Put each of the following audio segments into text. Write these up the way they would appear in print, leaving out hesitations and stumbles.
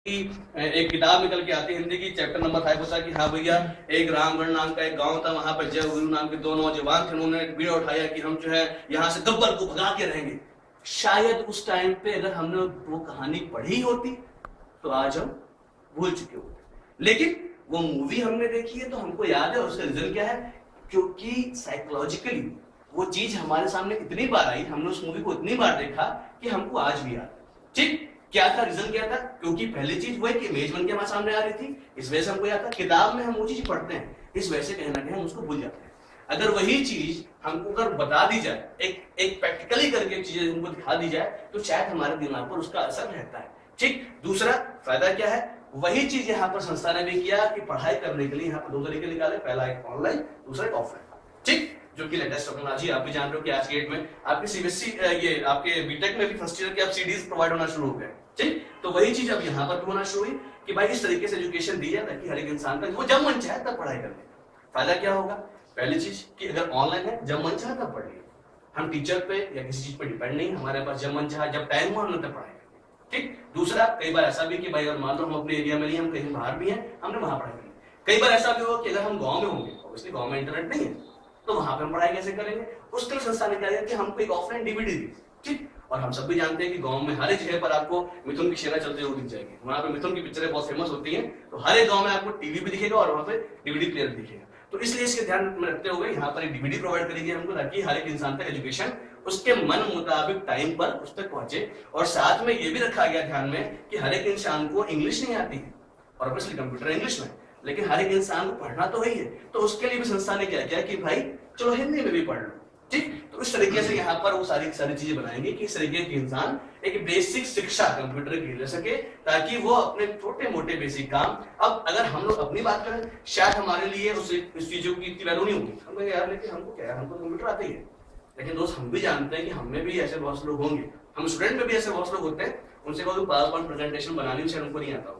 एक किताब निकल के आती है हिंदी की, चैप्टर नंबर 5 होता है कि हाँ भैया एक रामगढ़ नाम का एक गांव था, वहां पर जय गुरु नाम के दो नौजवान थे, उन्होंने बीड़ा उठाया कि हम जो है यहाँ से गब्बर को भगा के रहेंगे। शायद उस टाइम पे अगर हमने वो कहानी पढ़ी होती तो आज हम भूल चुके होते, लेकिन वो मूवी हमने देखी है तो हमको याद है। और उसका रीजन क्या है? क्योंकि साइकोलॉजिकली वो चीज हमारे सामने इतनी बार आई, हमने उस मूवी को इतनी बार देखा कि हमको आज भी याद है। ठीक, क्या था रीजन, क्या था? क्योंकि पहली चीज वो है कि इमेज बन के हमारे सामने आ रही थी, इस वजह से हमको याद था। किताब में हम वो चीज पढ़ते हैं, इस वजह से कहीं ना कहीं हम उसको भूल जाते हैं। अगर वही चीज हमको अगर बता दी जाए, एक प्रैक्टिकली करके चीजें हमको दिखा दी जाए, तो शायद हमारे दिमाग पर उसका असर रहता है। ठीक, दूसरा फायदा क्या है? वही चीज यहाँ पर संस्था ने भी किया कि पढ़ाई करने के लिए यहाँ पर दो तरीके निकाले, पहला एक ऑनलाइन, दूसरा एक ऑफलाइन। ठीक, जो कि लेटेस्ट टेक्नोलॉजी आप भी जान रहे हो कि आज के डेट में आपके सीबीएसई ये आपके बीटेक में भी फर्स्ट ईयर के आप सीडीज प्रोवाइड होना शुरू हो गए। ठीक, तो वही चीज अब यहाँ पर भी होना शुरू हुई कि भाई इस तरीके से एजुकेशन दी जाए ताकि हर एक इंसान तक वो जब मन चाहे तब पढ़ाई कर ले। फायदा क्या होगा? पहली चीज कि अगर ऑनलाइन है, जब मन चाहे तब पढ़ लिए, हम टीचर पे या किसी चीज पे डिपेंड नहीं, हमारे पास जब मन चाहे जब टाइम हुआ हमने तब पढ़ाई। ठीक, दूसरा कई बार ऐसा भी कि भाई अगर मान लो हम अपने एरिया में नहीं, हम कहीं बाहर भी हैं, हमने वहां पढ़ाई करी। कई बार ऐसा भी होगा कि अगर हम गांव में होंगे, ऑब्वियसली गांव में इंटरनेट नहीं है, तो वहां पे हम पढ़ाई कैसे करेंगे? उसके लिए संस्था ने क्या किया कि हमको एक ऑफलाइन डीवीडी दी। ठीक, और हम सब भी जानते हैं कि गांव में हर एक जगह पर आपको मिथुन की शेरा चलते हुए दिख जाएगी, वहां पे मिथुन की पिक्चरें बहुत फेमस होती हैं, तो हर एक गांव में आपको टीवी भी दिखेगा और वहां पे डीवीडी प्लेयर भी दिखेगा। तो इसलिए इसके ध्यान में रखते हुए यहाँ पर एक डीवीडी प्रोवाइड करेगी हमको, ताकि हर एक इंसान तक एजुकेशन उसके मन मुताबिक टाइम पर उस तक पहुंचे। और साथ में ये भी रखा गया ध्यान में कि हर एक इंसान को इंग्लिश नहीं आती है, और ऑब्वियसली कंप्यूटर इंग्लिश में, लेकिन हर एक इंसान को पढ़ना तो वही है, तो उसके लिए भी संस्था ने क्या किया कि भाई चलो हिंदी में भी पढ़ लो। ठीक, तो इस तरीके से यहाँ पर वो सारी चीजें बनाएंगे कि इस तरीके के इंसान एक बेसिक शिक्षा कंप्यूटर की ले सके, ताकि वो अपने छोटे मोटे बेसिक काम, अब अगर हम लोग अपनी बात करें, शायद हमारे लिए इस चीजों की इतनी वैल्यू नहीं होगी, हम कहेंगे यार लेकिन हमको क्या है, हमको कंप्यूटर आता ही है। लेकिन दोस्त हम भी जानते हैं कि हम में भी ऐसे बहुत से लोग होंगे, हम स्टूडेंट में भी ऐसे बहुत से लोग होते हैं, उनसे कहोगे पावर पॉइंट प्रेजेंटेशन बनानी शायद उनको नहीं आता होगा।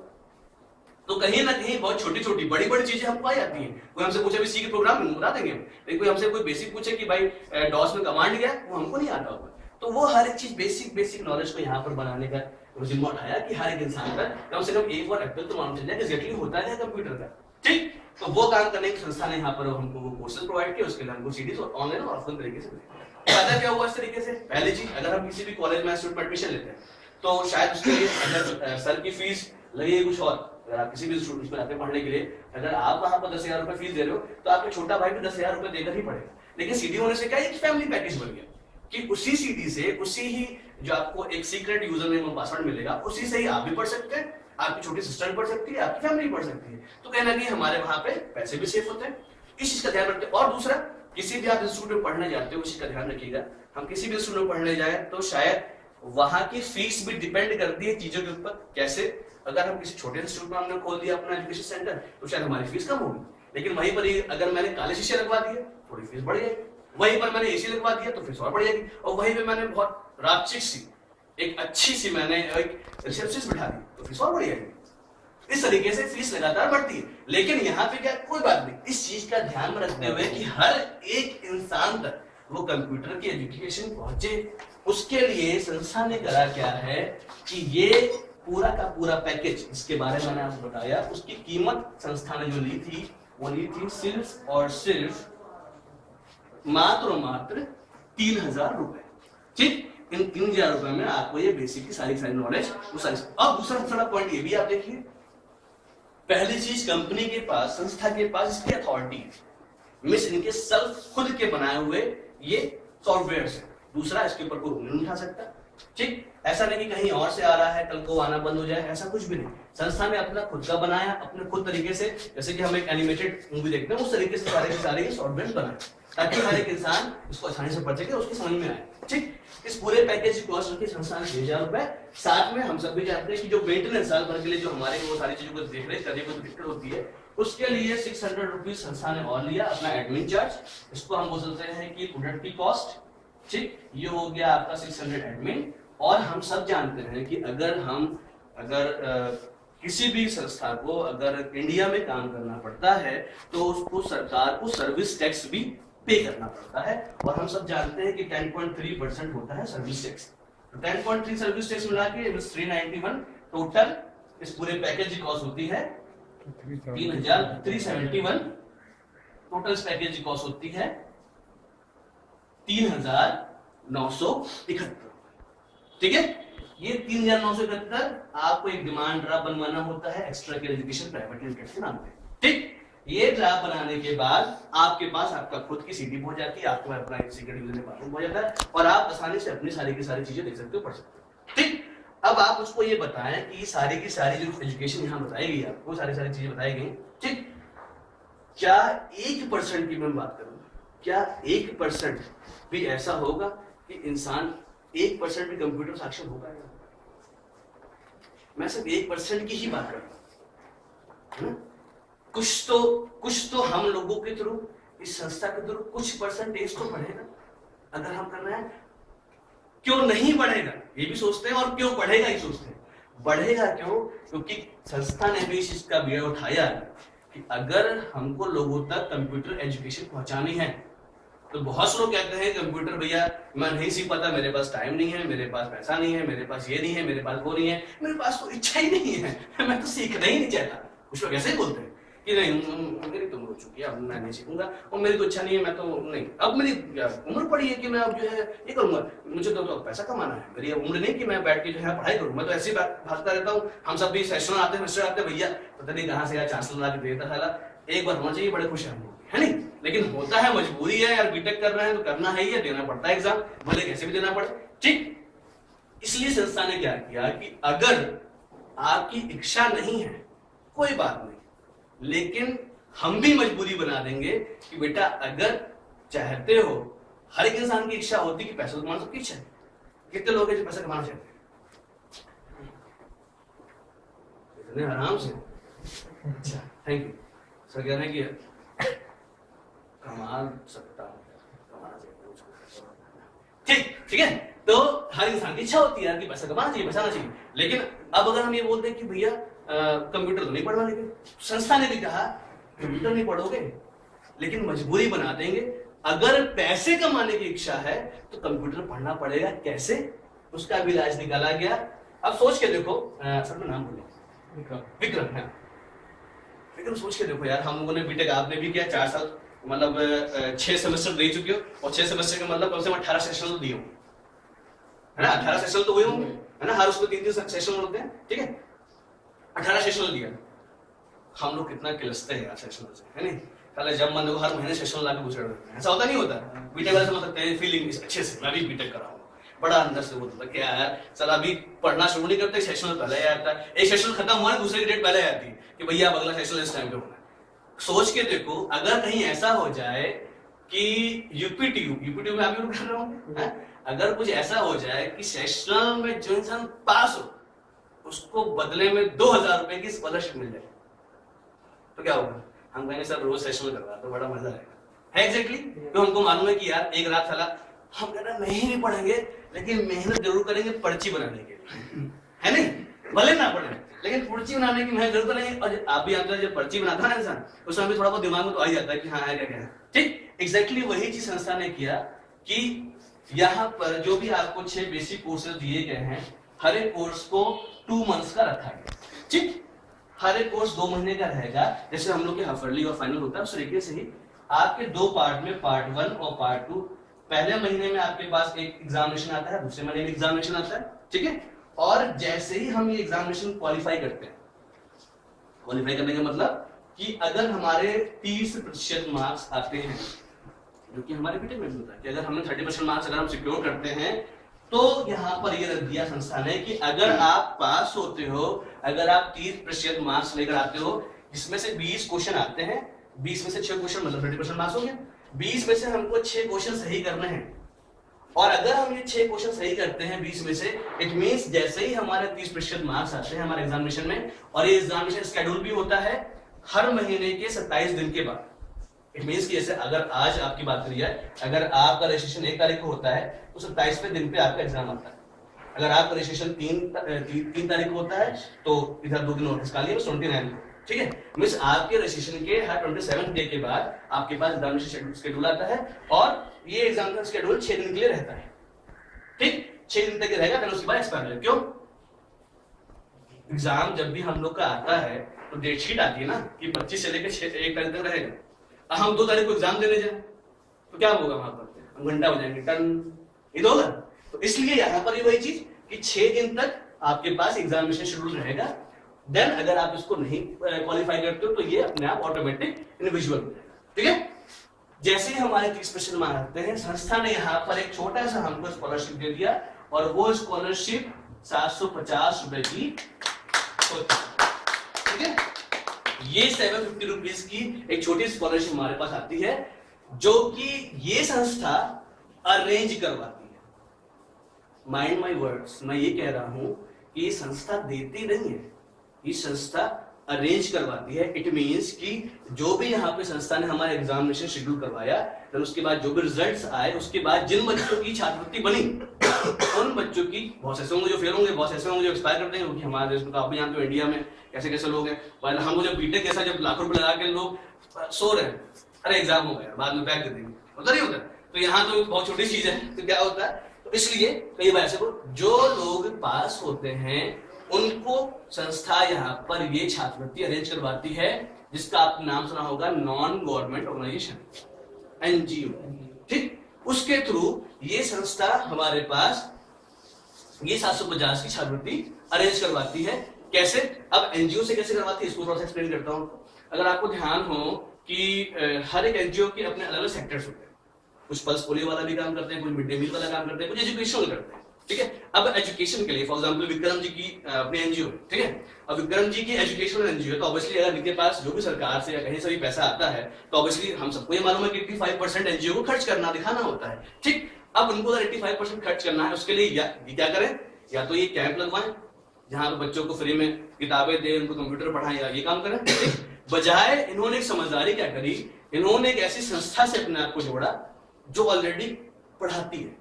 तो कहीं ना कहीं बहुत छोटी छोटी बड़ी बड़ी चीजें हमको आ जाती हैं। कोई हमसे पूछे भी सी के प्रोग्राम में बता देंगे, लेकिन कोई हमसे कोई बेसिक पूछे कि भाई डॉस में कमांड क्या है, वो हमको नहीं आता होगा। तो वो हर एक चीज बेसिक नॉलेज को यहाँ पर बनाने का जिम्मा उठाया कि हर एक इंसान का कम से कम एक बार एप्पल तो मालूम चल जाए एग्जैक्टली होता है कंप्यूटर का। ठीक, तो वो काम करने की संस्था ने यहाँ पर हमको वो कोर्सेज प्रोवाइड किए, उसके लिए हमको सीडीज और ऑनलाइन और ऑफलाइन तरीके से फायदा क्या हुआ इस तरीके से? पहली चीज, अगर हम किसी भी कॉलेज में स्टूडेंट एडमिशन लेते हैं तो शायद उसके लिए अगर सर की फीस लगेगी कुछ और, अगर आप किसी भी स्टूडेंट में आते पढ़ने के लिए, अगर आप वहां पर 10,000 रुपए फीस दे रहे हो तो आपका छोटा भाई भी 10,000 रुपए देकर ही पड़ेगा। लेकिन सीडी होने से क्या एक फैमिली पैकेज बन गया कि उसी सीडी से उसी ही जो आपको एक सीक्रेट यूजर नेम और पासवर्ड मिलेगा, उसी से ही आप भी पढ़ सकते हैं, आपकी छोटी सिस्टर पढ़ सकती है, आपकी फैमिली पढ़ सकती है। तो कहीं ना कहीं हमारे वहां पे पैसे भी सेफ होते हैं, इस चीज का ध्यान रखते हैं। और दूसरा, किसी भी आप इंस्टीट्यूट में पढ़ने जाते हो उसी का ध्यान रखिएगा, हम किसी भी इंस्टीट्यूट में पढ़ने जाए तो शायद वहां की फीस भी डिपेंड करती है चीजों के ऊपर। कैसे? अगर हम किसी छोटे इंस्टीट्यूट में हमने खोल दिया अपना एजुकेशन सेंटर तो शायद हमारी फीस कम होगी, लेकिन वहीं पर अगर मैंने काले शीशे लगवा दिए थोड़ी फीस बढ़ जाएगी, वहीं पर मैंने एसी लगवा दिया तो फीस और बढ़ जाएगी, और वहीं पे मैंने बहुत राक्षिक सी एक अच्छी सी मैंने एक रिसेप्शनिस्ट बिठा दी तो फीस और बढ़ जाएगी। इस तरीके से फीस लगातार बढ़ती है। लेकिन यहाँ पे क्या, कोई बात नहीं, इस चीज का ध्यान में रखते हुए कि हर एक इंसान तक वो कंप्यूटर की एजुकेशन पहुंचे, उसके लिए संस्था ने करा क्या है कि ये पूरा का पूरा पैकेज, इसके बारे में मैंने आपको बताया, उसकी कीमत संस्था ने जो ली थी वो ली थी सिर्फ और सिर्फ मात्र 3,000 रुपए। ठीक, इन 3,000 रुपए में आपको ये बेसिक की सारी नॉलेज वो सारी। अब दूसरा पॉइंट ये भी आप देखिए, पहली चीज कंपनी के पास, संस्था के पास इसकी अथॉरिटी मिस इनके सेल्फ खुद के बनाए हुए ये सॉफ्टवेयर है। दूसरा, इसके ऊपर कोई नहीं उठा सकता। ठीक, ऐसा नहीं कि कहीं और से आ रहा है कल को आना बंद हो जाए, ऐसा कुछ भी नहीं। संस्था ने अपना खुद का बनाया, अपने खुद तरीके से, जैसे कि हम एक एनिमेटेड मूवी देखते हैं उस तरीके से सारे के सारे ये सॉफ्टवेयर बनाए, ताकि हर एक इंसान इसको आसानी से पढ़ सके, उसकी समझ में आए। ठीक, इस पूरे पैकेज की कॉस्ट उनकी संस्था ने 6,000 रुपए। साथ में हम सब भी जानते हैं कि जो मेंटेनेंस साल भर के लिए जो हमारे वो सारी चीजों को देख रेख करने को दिक्कत होती है, उसके लिए 600 रुपीज संस्था ने और लिया अपना एडमिन चार्ज। इसको हम बोल सकते हैं कि प्रोडक्ट की कॉस्ट। ठीक, ये हो गया आपका 600 एडमिन। और हम सब जानते हैं कि अगर किसी भी संस्था को अगर इंडिया में काम करना पड़ता है तो उसको सरकार को सर्विस टैक्स भी पे करना पड़ता है, और हम सब जानते हैं कि 10.3% होता है सर्विस टैक्स। 10.3 सर्विस टैक्स मिला के 391 टोटल इस पूरे पैकेज की कॉस्ट होती है 3,371। टोटल इस पैकेज की कॉस्ट होती है 3,971। ठीक है, ये 3,971 आपको एक डिमांड ड्राफ्ट बनवाना होता है extra care education private limited के नाम पे। ठीक, ये ड्राफ्ट बनाने के बाद आपके पास आपका खुद की सीडी हो जाती है, आपके पास अपना सिक्योरिटी यूजर नेम हो जाता है और आप आसानी से अपनी सारी की सारी चीजें देख सकते हो, पढ़ सकते हो। ठीक, अब आप उसको ये बताएं कि सारी की सारी जो एजुकेशन यहाँ बताई गई आपको, सारी चीजें बताई गई, ठीक, क्या 1% की मैं बात करूं, क्या 1% भी ऐसा होगा कि इंसान 1% भी कंप्यूटर साक्षर होगा? मैं सिर्फ 1% की ही बात कर रहा हूं। कुछ तो हम लोगों के थ्रू, इस संस्था के थ्रू कुछ परसेंटेज तो बढ़ेगा अगर हम करना है। क्यों नहीं बढ़ेगा ये भी सोचते हैं, और क्यों बढ़ेगा ये सोचते हैं। बढ़ेगा क्यों? क्योंकि संस्था ने भी इस चीज का बीड़ा उठाया कि अगर हमको लोगों तक कंप्यूटर एजुकेशन पहुंचानी है, तो बहुत से लोग कहते हैं कंप्यूटर भैया मैं नहीं सीख पाता, मेरे पास टाइम नहीं है, मेरे पास पैसा नहीं है, मेरे पास ये नहीं है, मेरे पास वो नहीं है, मेरे पास तो इच्छा ही नहीं है, मैं तो सीखना ही नहीं चाहता। कुछ लोग ऐसे ही बोलते हैं कि नहीं मेरी तो उम्र हो चुकी है, अब मैं नहीं सीखूंगा, और मेरी तो इच्छा नहीं है, मैं तो नहीं, अब मेरी उम्र पड़ी है कि मैं अब जो है ये करूंगा, मुझे तो पैसा कमाना है, मेरी उम्र नहीं कि मैं बैठ के जो है पढ़ाई करूँ। मैं तो ऐसी भागता रहता हूँ। हम सब भी सेशन आते हैं भैया पता नहीं कहाँ से यार चांसलर ला के देता था, एक बार होना चाहिए, बड़े खुश है हम लोग, है नहीं, लेकिन होता है, मजबूरी है यार, बीटेक कर रहे हैं तो करना है ही है, देना पड़ता है एग्जाम, भले कैसे भी देना पड़े। ठीक, इसलिए संस्था ने क्या किया कि अगर आपकी इच्छा नहीं है कोई बात नहीं, लेकिन हम भी मजबूरी बना देंगे कि बेटा अगर चाहते हो, हर एक इंसान की इच्छा होती है कि पैसा कमाना, सबकी इच्छा है। कितने लोग हैं जो पैसा कमाना चाहते हैं इतने आराम से? अच्छा, थैंक यू सर, कह रहे हैं कि कमा सकता हूं, कमाना चाहिए। ठीक है, तो हर इंसान की इच्छा होती है कि पैसा कमाना चाहिए, पैसा आना चाहिए। लेकिन अब अगर हम ये बोलते हैं कि भैया कंप्यूटर तो नहीं पढ़वा लेंगे, संस्था ने भी कहा कंप्यूटर नहीं पढ़ोगे, लेकिन मजबूरी बना देंगे, अगर पैसे कमाने की इच्छा है तो कंप्यूटर पढ़ना पड़ेगा। कैसे? उसका भी इलाज निकाला गया। अब सोच के देखो, सर मैं नाम बोले, विक्रम है, विक्रम, सोच के देखो यार, हम लोगों ने बीटेक, आपने भी किया 4 साल, मतलब 6 सेमेस्टर दे चुके हो, और 6 सेमेस्टर का मतलब कम से कम 18 सेशन तो दिए होंगे, है ना, 18 सेशन तो हुए होंगे, है ना, हर उसको 3-3 सेशन होते हैं। ठीक है, 18 सेशन दिया। हम लोग कितना किलसते हैं यार सेशन से, है नहीं, पहले जब मन देखो हर महीने सेशन लाके गुजर देते हैं, ऐसा होता नहीं होता। बीटेक वाले समझ सकते हैं फीलिंग अच्छे से, मैं भी बीटेक कर रहा हूँ, बड़ा अंदर से बोलता था क्या यार, चल अभी पढ़ना शुरू नहीं करते, सेशन पहले आता है, एक सेशन खत्म हुआ, दूसरे की डेट पहले आती है कि भैया अब अगला सेशन इस टाइम पे होना है। सोच के देखो, अगर कहीं ऐसा हो जाए कि यूपीटीयू में अभी कर रहा हूँ, अगर कुछ ऐसा हो जाए कि सेशनल में जो इंसान पास हो उसको बदले में 2,000 रुपए की स्कॉलरशिप मिल जाए, तो क्या होगा? हम कहेंगे सर रोज सेशन करवा तो बड़ा मजा आएगा, है एग्जैक्टली। तो हमको मालूम है कि यार एक रात साला हम कहना नहीं भी पढ़ेंगे, लेकिन मेहनत जरूर करेंगे पर्ची बनाने के लिए, है नहीं, भले ना पढ़े लेकिन पर्ची बनाने की मेहनत जरूर करेंगे। और आप भी जानते हैं जब पर्ची बनाता है ना इंसान, उस समय थोड़ा बहुत दिमाग में तो आ ही जाता है कि हाँ है क्या क्या। ठीक, एग्जैक्टली वही चीज संस्था ने किया कि यहाँ पर जो भी आपको 6 बेसिक कोर्सेज दिए गए हैं, हर एक कोर्स को 2 मंथ्स का रखा गया। ठीक, हर एक कोर्स 2 महीने का रहेगा, जैसे हम लोग के हाफरली और फाइनल होता है उस तरीके से ही आपके 2 पार्ट में, पार्ट 1 और पार्ट 2। पहले महीने में आपके पास एक एग्जामिनेशन आता है, दूसरे महीने में एग्जामिनेशन आता है। ठीक है, और जैसे ही हम ये एग्जामिनेशन क्वालिफाई करते हैं, क्वालिफाई करने का मतलब कि अगर हमारे 30% मार्क्स आते हैं, जो कि हमारे बीटेक में होता है कि अगर हमने 30% मार्क्स अगर हम सिक्योर करते हैं, तो यहाँ पर ये रख दिया संस्था ने कि अगर आप पास होते हो, अगर आप 30% मार्क्स लेकर आते हो, जिसमें से 20 क्वेश्चन आते हैं, 20 में से 6 क्वेश्चन मतलब 30% मार्क्स हो गए, 20 में से हमको 6 क्वेश्चन सही करने हैं, और अगर हम ये 6 क्वेश्चन सही करते हैं 20 में से, इट मींस जैसे ही हमारे 30% मार्क्स आते हैं हमारे एग्जामिनेशन में, और ये एग्जामिनेशन शेड्यूल भी होता है हर महीने के 27 दिन के बाद। इट मींस कि जैसे अगर आज आपकी बात करी जाए, अगर आपका रजिस्ट्रेशन 1 तारीख को होता है तो 27वें दिन पे आपका एग्जाम आता है। अगर आपका रजिस्ट्रेशन 3 तारीख को होता है तो इधर 2 दिन नोटिस कालिए 29 को। ठीक है, मींस आपके रजिस्ट्रेशन के हर 27 डे के बाद आपके पास एग्जामिनेशन शेड्यूल आता है, और ये एग्जामिनेशन शेड्यूल 6 दिन के लिए रहता है। ठीक, 6 दिन तक रहेगा, फिर उसके बाद एक्सपायर हो जाएगा। क्यों? एग्जाम जब भी हम लोग का आता है तो डेट शीट आती है ना कि 25 से लेकर 1 तारीख तक रहेगा। हम 2 तारीख को एग्जाम देने जाए तो क्या होगा, वहां पर घंटा हो जाएंगे, टन ये होगा। तो इसलिए यहाँ पर वही चीज कि 6 दिन तक आपके पास एग्जामिनेशन शेड्यूल रहेगा। देन अगर आप इसको नहीं क्वालिफाई करते हो तो ये अपने आप ऑटोमेटिक इंडिविजुअल, ठीक है। जैसे ही हमारे 30% मार्क्स आते हैं, संस्था ने यहाँ पर एक छोटा सा हमको स्कॉलरशिप दे दिया और वो स्कॉलरशिप 750 रुपए की होती है, ठीक है। ये 750 रुपीज की एक छोटी स्कॉलरशिप हमारे पास आती है जो कि ये संस्था अरेंज करवाती है। माइंड माय वर्ड्स, मैं ये कह रहा हूं कि ये संस्था देती नहीं है, ये संस्था अरेंज करवाती है। इट मींस कि जो भी यहाँ पे संस्था ने हमारा एग्जामिनेशन शेड्यूल करवाया, फिर उसके बाद जो भी रिजल्ट्स आए, उसके बाद जिन बच्चों की छात्रवृत्ति बनी उन बच्चों की, बहुत ऐसे होंगे जो फेल होंगे, बहुत ऐसे होंगे जो एक्सपायर करते हैं, क्योंकि हमारे देश में तो आप भी जानते हो इंडिया में कैसे कैसे लोग हैं। पहले हम जब बीटेक कैसा, जब लाखों रुपए लगा के लोग सो रहे हैं, अरे एग्जाम हो गया बाद में बैक दे देंगे, होता नहीं होता। तो यहाँ तो बहुत छोटी चीज है, तो क्या होता है, तो इसलिए कई बार ऐसे जो लोग पास होते हैं उनको संस्था यहाँ पर ये छात्रवृत्ति अरेंज करवाती है, जिसका आपने नाम सुना होगा नॉन गवर्नमेंट ऑर्गेनाइजेशन, एनजीओ, ठीक। उसके थ्रू ये संस्था हमारे पास ये 750 की छात्रवृत्ति अरेंज करवाती है। कैसे, अब एनजीओ से कैसे करवाती है इसको थोड़ा सा एक्सप्लेन करता हूं। अगर आपको ध्यान हो कि हर एक एनजीओ के अपने अलग अलग सेक्टर्स होते हैं, कुछ पल्स पोलियो वाला भी काम करते हैं, कुछ मिड डे मील वाला काम करते हैं, कुछ एजुकेशन करते हैं, ठीक है। अब एजुकेशन के लिए फॉर एग्जांपल विक्रम जी की अपनी एनजीओ, ठीक है। अब विक्रम जी की एजुकेशनल एनजीओ, तो ऑब्वियसली अगर इनके पास जो भी सरकार से या कहीं से भी पैसा आता है तो ऑब्वियसली हम सबको ये मालूम है कि 85% एनजीओ को खर्च करना दिखाना होता है, ठीक। अब उनको अगर 85% खर्च करना है, उसके लिए क्या करें, या तो ये कैंप लगवाएं जहां पे बच्चों को फ्री में किताबें दे, उनको कंप्यूटर पढ़ाएं, या ये काम करें, बजाय इन्होंने एक समझदारी क्या करी, इन्होंने एक ऐसी संस्था से अपने आप को जोड़ा जो ऑलरेडी पढ़ाती है,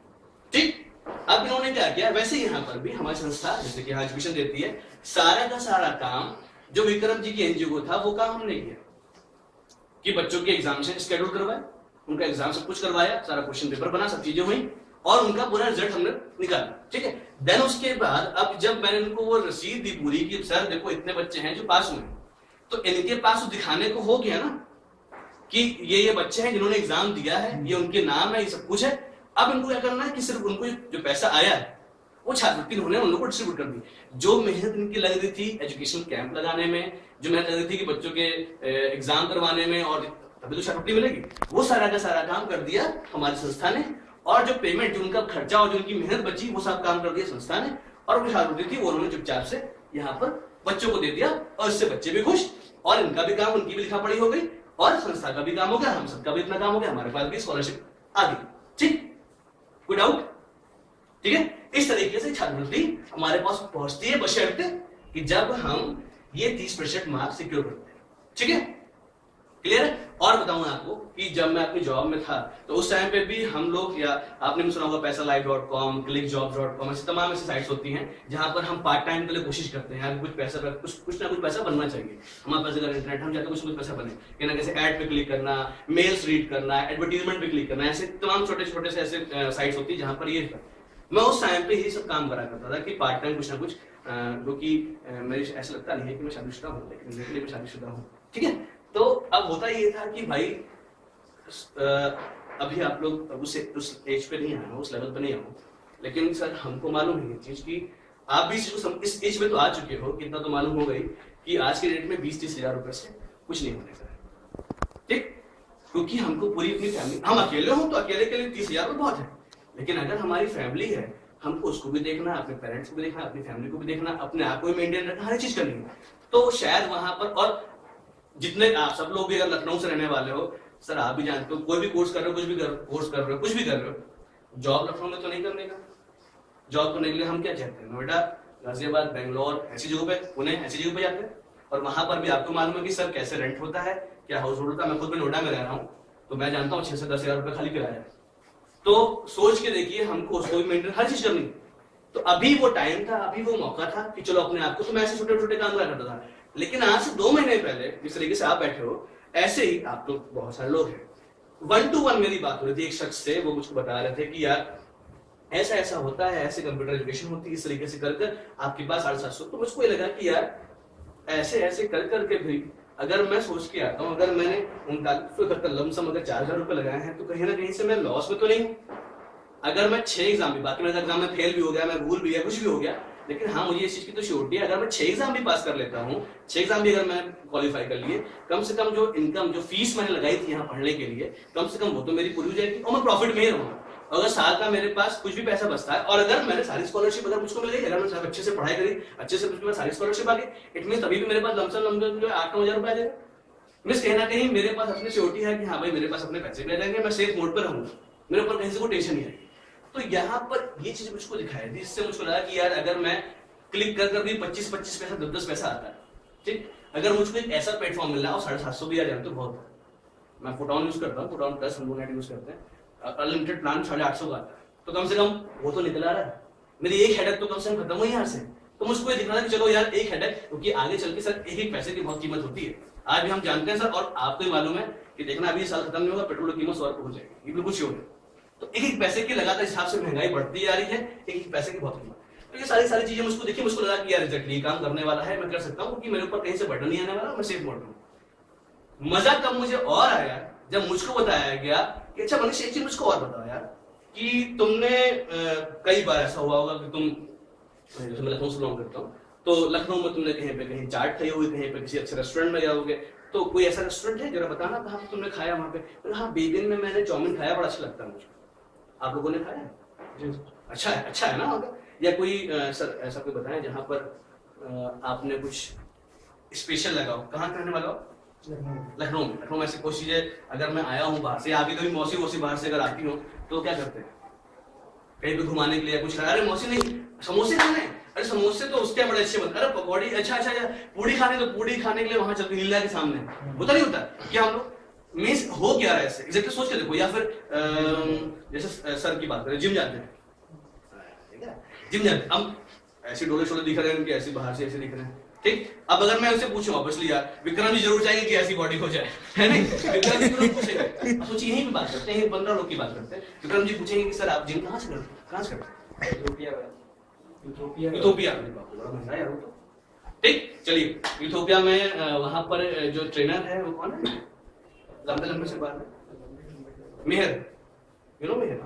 ठीक। अब इन्होंने क्या किया, वैसे यहाँ पर भी हमारी संस्था जैसे कि एजुकेशन देती है, सारा का सारा काम जो विक्रम जी की एनजीओ को था वो काम हमने किया कि बच्चों के एग्जामिनेशन शेड्यूल करवाए, उनका एग्जाम सब कुछ करवाया, सारा क्वेश्चन पेपर बना, सब चीजें हुई और उनका पूरा रिजल्ट हमने निकाला, ठीक है। देन उसके बाद अब जब मैंने उनको वो रसीद दी पूरी कि सर देखो इतने बच्चे हैं जो पास हुए, तो इनके पास दिखाने को हो गया ना कि ये बच्चे हैं जिन्होंने एग्जाम दिया है, ये उनके नाम है, ये सब कुछ है। अब इनको क्या करना है कि सिर्फ उनको जो पैसा आया है वो छात्रवृत्ति उन्होंने उन लोगों को डिस्ट्रीब्यूट कर दी। जो मेहनत इनकी लग रही थी एजुकेशन कैंप लगाने में, जो मेहनत लग रही थी कि बच्चों के एग्जाम करवाने में और तभी तो छात्रवृत्ति मिलेगी, वो सारा का सारा काम कर दिया हमारी संस्था ने। और जो पेमेंट, जो उनका खर्चा और जो उनकी मेहनत बची, वो सब काम कर दिया संस्था ने। और वो छात्रवृत्ति थी वो उन्होंने चुपचाप से यहाँ पर बच्चों को दे दिया और इससे बच्चे भी खुश और इनका भी काम, उनकी भी लिखा पढ़ी हो गई और संस्था का भी काम हो गया, हम सबका भी इतना काम हो गया, हमारे पास भी स्कॉलरशिप आ गई, ठीक। कोई डाउट, ठीक है। इस तरीके से छात्रवृत्ति हमारे पास पहुंचती है बशर्ते कि जब हम ये 30% मार्क्स सिक्योर करते हैं, ठीक है, क्लियर है। और बताऊं आपको कि जब मैं अपनी जॉब में था तो उस टाइम पे भी हम लोग, या आपने भी सुना होगा paisalive.com, clickjobs.com, ऐसी तमाम ऐसी साइट्स होती हैं जहां पर हम पार्ट टाइम के लिए कोशिश करते हैं, कुछ पैसा, कुछ ना कुछ पैसा बनना चाहिए हमारे पास। अगर इंटरनेट हम चाहते हैं कुछ पैसा बने, कि ना कैसे ऐड पे क्लिक करना, मेल्स रीड करना, एडवर्टीजमेंट पे क्लिक करना, ऐसे तमाम छोटे छोटे से ऐसे साइट्स होती है जहां पर ये मैं उस टाइम पे यही सब काम करा करता था कि पार्ट टाइम कुछ ना कुछ, जो कि मेरे ऐसा लगता नहीं है कि मैं शादीशुदा हूँ, लेकिन मैं शादीशुदा हूँ, ठीक है। तो अब होता ये था कि भाई अभी आप लोग उस एज पे नहीं आए हो, उस लेवल पे नहीं आओ, लेकिन सर हमको मालूम है ये चीज कि आप भी इस एज में तो आ चुके हो, कितना तो मालूम हो गई कि आज के डेट में 20-30 हजार रुपए से कुछ नहीं होने का, ठीक। क्योंकि हमको पूरी अपनी फैमिली, हम अकेले हो तो अकेले के लिए 30 हजार बहुत है, लेकिन अगर हमारी फैमिली है, हमको उसको भी देखना, अपने पेरेंट्स को भी देखना, अपनी फैमिली को भी देखना, अपने आप को भी मेंटेन रखना, हर चीज करनी है। तो शायद वहां पर, और जितने आप सब लोग भी अगर लखनऊ से रहने वाले हो, सर आप भी जानते हो, कोई भी कोर्स कर रहे हो, कुछ भी कोर्स कर रहे हो, कुछ भी कर रहे हो, जॉब लखनऊ में तो नहीं करने का। जॉब करने के लिए हम क्या चाहते हैं, नोएडा, गाजियाबाद, बेंगलोर, ऐसी जगहों पे, पुणे, ऐसी जगह पे जाते हैं। और वहां पर भी आपको मालूम है कि सर कैसे रेंट होता है, क्या हाउस होल्ड होता है। मैं खुद भी नोएडा में रह रहा हूँ तो मैं जानता हूँ 6 से 10 हजार रुपए खाली किराया है। तो सोच के देखिए, हमको उसको भी मेंटेन हर चीज करनी। तो अभी वो टाइम था, अभी वो मौका था कि चलो अपने आप को, तो मैं ऐसे छोटे छोटे काम करा करता था। लेकिन आज से 2 महीने पहले जिस तरीके से आप बैठे हो, ऐसे ही आप तो बहुत सारे लोग हैं, 1 to 1 मेरी बात हो रही थी एक शख्स से, वो मुझको बता रहे थे कि यार ऐसा ऐसा होता है, ऐसे कंप्यूटर एजुकेशन होती है, इस तरीके से कर कर आपके पास 750। तो मुझको ये लगा कि यार ऐसे ऐसे कर करके भी अगर मैं सोच के आता हूँ, अगर मैंने 39 लमसम अगर 4,000 रुपए लगाए हैं, तो कहीं ना कहीं से मैं लॉस में तो नहीं हूँ। अगर मैं 6 एग्जाम भी, बाकी मेरा एग्जाम में फेल भी हो गया, मैं भूल भी गया, कुछ भी हो गया, लेकिन हाँ मुझे इस चीज की तो श्योरिटी है, अगर मैं 6 एग्जाम भी पास कर लेता हूँ, 6 एग्जाम भी अगर मैं क्वालिफाई कर लिए, कम से कम जो इनकम, जो फीस मैंने लगाई थी यहाँ पढ़ने के लिए, कम से कम वो तो मेरी पूरी हो जाएगी और मैं प्रॉफिट में ही रहूंगा। अगर साल का मेरे पास कुछ भी पैसा बचता है, और अगर मैंने सारी स्कॉलरशिप अगर मुझको मिल गई, अगर मैं अच्छे से पढ़ाई करी, अच्छे से मुझको सारी स्कॉलरशिप आ गई, इट मीन तभी भी मेरे पास लमसम 8-9 हजार रुपए आ जाएगा। मीन्स कहीं ना कहीं मेरे पास अपनी सिक्योरिटी है कि हाँ भाई मेरे पास अपने पैसे भी आ जाएंगे, मैं सेफ मोड पर रहूंगा, मेरे ऊपर कहीं से कोई टेंशन नहीं आएगी। तो यहाँ पर ये चीज मुझको दिखाई दी, इससे मुझको लगा कि यार अगर मैं क्लिक कर कर भी 25 पैसा 10 पैसा आता है, ठीक, अगर मुझको एक ऐसा प्लेटफॉर्म मिल रहा है और 750 भी आ जाए तो बहुत है। मैं फुटऑन यूज करता हूँ, फुटऑन प्लस हम नेट यूज करते हैं, अनलिमिटेड प्लान 850 का आता है, तो कम से कम वो तो निकल आ रहा है, मेरी एक हेडेक तो कम से कम खत्म हुई यहाँ से। तो मुझको ये दिख रहा है कि चलो यार एक हेडेक, क्योंकि आगे चल के सर एक पैसे की बहुत कीमत होती है, आज भी हम जानते हैं सर, और आपको ही मालूम है कि देखना अभी साल खत्म नहीं होगा, पेट्रोल की कीमत 100 रुपए हो जाएगी, ये बिल्कुल श्योर है। तो एक पैसे की लगातार हिसाब से महंगाई बढ़ती जा रही है, एक पैसे की बहुत कीमत। तो ये सारी चीजें मुझको देखी, मुझको लगा कि यार एग्जैक्टली काम करने वाला है, मैं कर सकता हूँ, क्योंकि मेरे ऊपर कहीं से बर्डन नहीं आने वाला, मैं सेफ मोड में। मजा तब मुझे और आया जब मुझको बताया गया कि अच्छा मनीष एक चीज मुझको और बताओ यार, कि तुमने कई बार ऐसा हुआ होगा कि तुम, मैं लखनऊ से बिलोंग करता हूँ, तो लखनऊ में तुमने कहीं चाट खाई होगी, कहीं पे किसी अच्छे रेस्टोरेंट में जाओगे, तो कोई ऐसा रेस्टोरेंट है जरा बताना कहाँ तुमने खाया वहां पे। हाँ बेबिन में मैंने चाउमीन खाया, बड़ा अच्छा लगता है मुझे, आप लोगों ने खाया? अच्छा है ना होगा। या कोई सर ऐसा कोई बताएं जहां पर आपने कुछ स्पेशल लगा हो, कहाँ रहने वाला हो? लखनऊ में ऐसी कोई चीजें, अगर मैं आया हूँ बाहर से, अभी कभी मौसी बाहर से अगर आती हो तो क्या करते हैं, कहीं पे घुमाने के लिए कुछ, अरे मौसी नहीं समोसे खाने, अरे समोसे तो उसके बड़े अच्छे बनते, अरे पकौड़ी अच्छा, पूड़ी खाने, तो पूड़ी खाने के लिए वहां चलते लीला के सामने, होता नहीं होता क्या हम लोग, मीन्स हो क्या रहा है ऐसे एग्जैक्टली सोच के देखो। या फिर जैसे सर की बात करें, जिम जाते हैं, हम ऐसे डोले शोले दिख रहे हैं उनके, ऐसे बाहर से ऐसे दिख रहे हैं, ठीक। अब अगर मैं उनसे पूछूं, ऑब्वियसली यार विक्रम जी जरूर चाहेंगे कि ऐसी बॉडी हो जाए, है नहीं? विक्रम जी तुरंत पूछेंगे, अब सोचिए यहीं पे बात करते हैं, 15 लोग की बात करते हैं, विक्रम जी पूछेंगे कि सर आप जिम कहाँ से करते हैं? यूथोपिया बड़ा महंगा यार वो तो, ठीक। चलिए यूथोपिया में वहां पर जो ट्रेनर है वो कौन है, लंबे से बात है, मेहर, यू नो मेहर,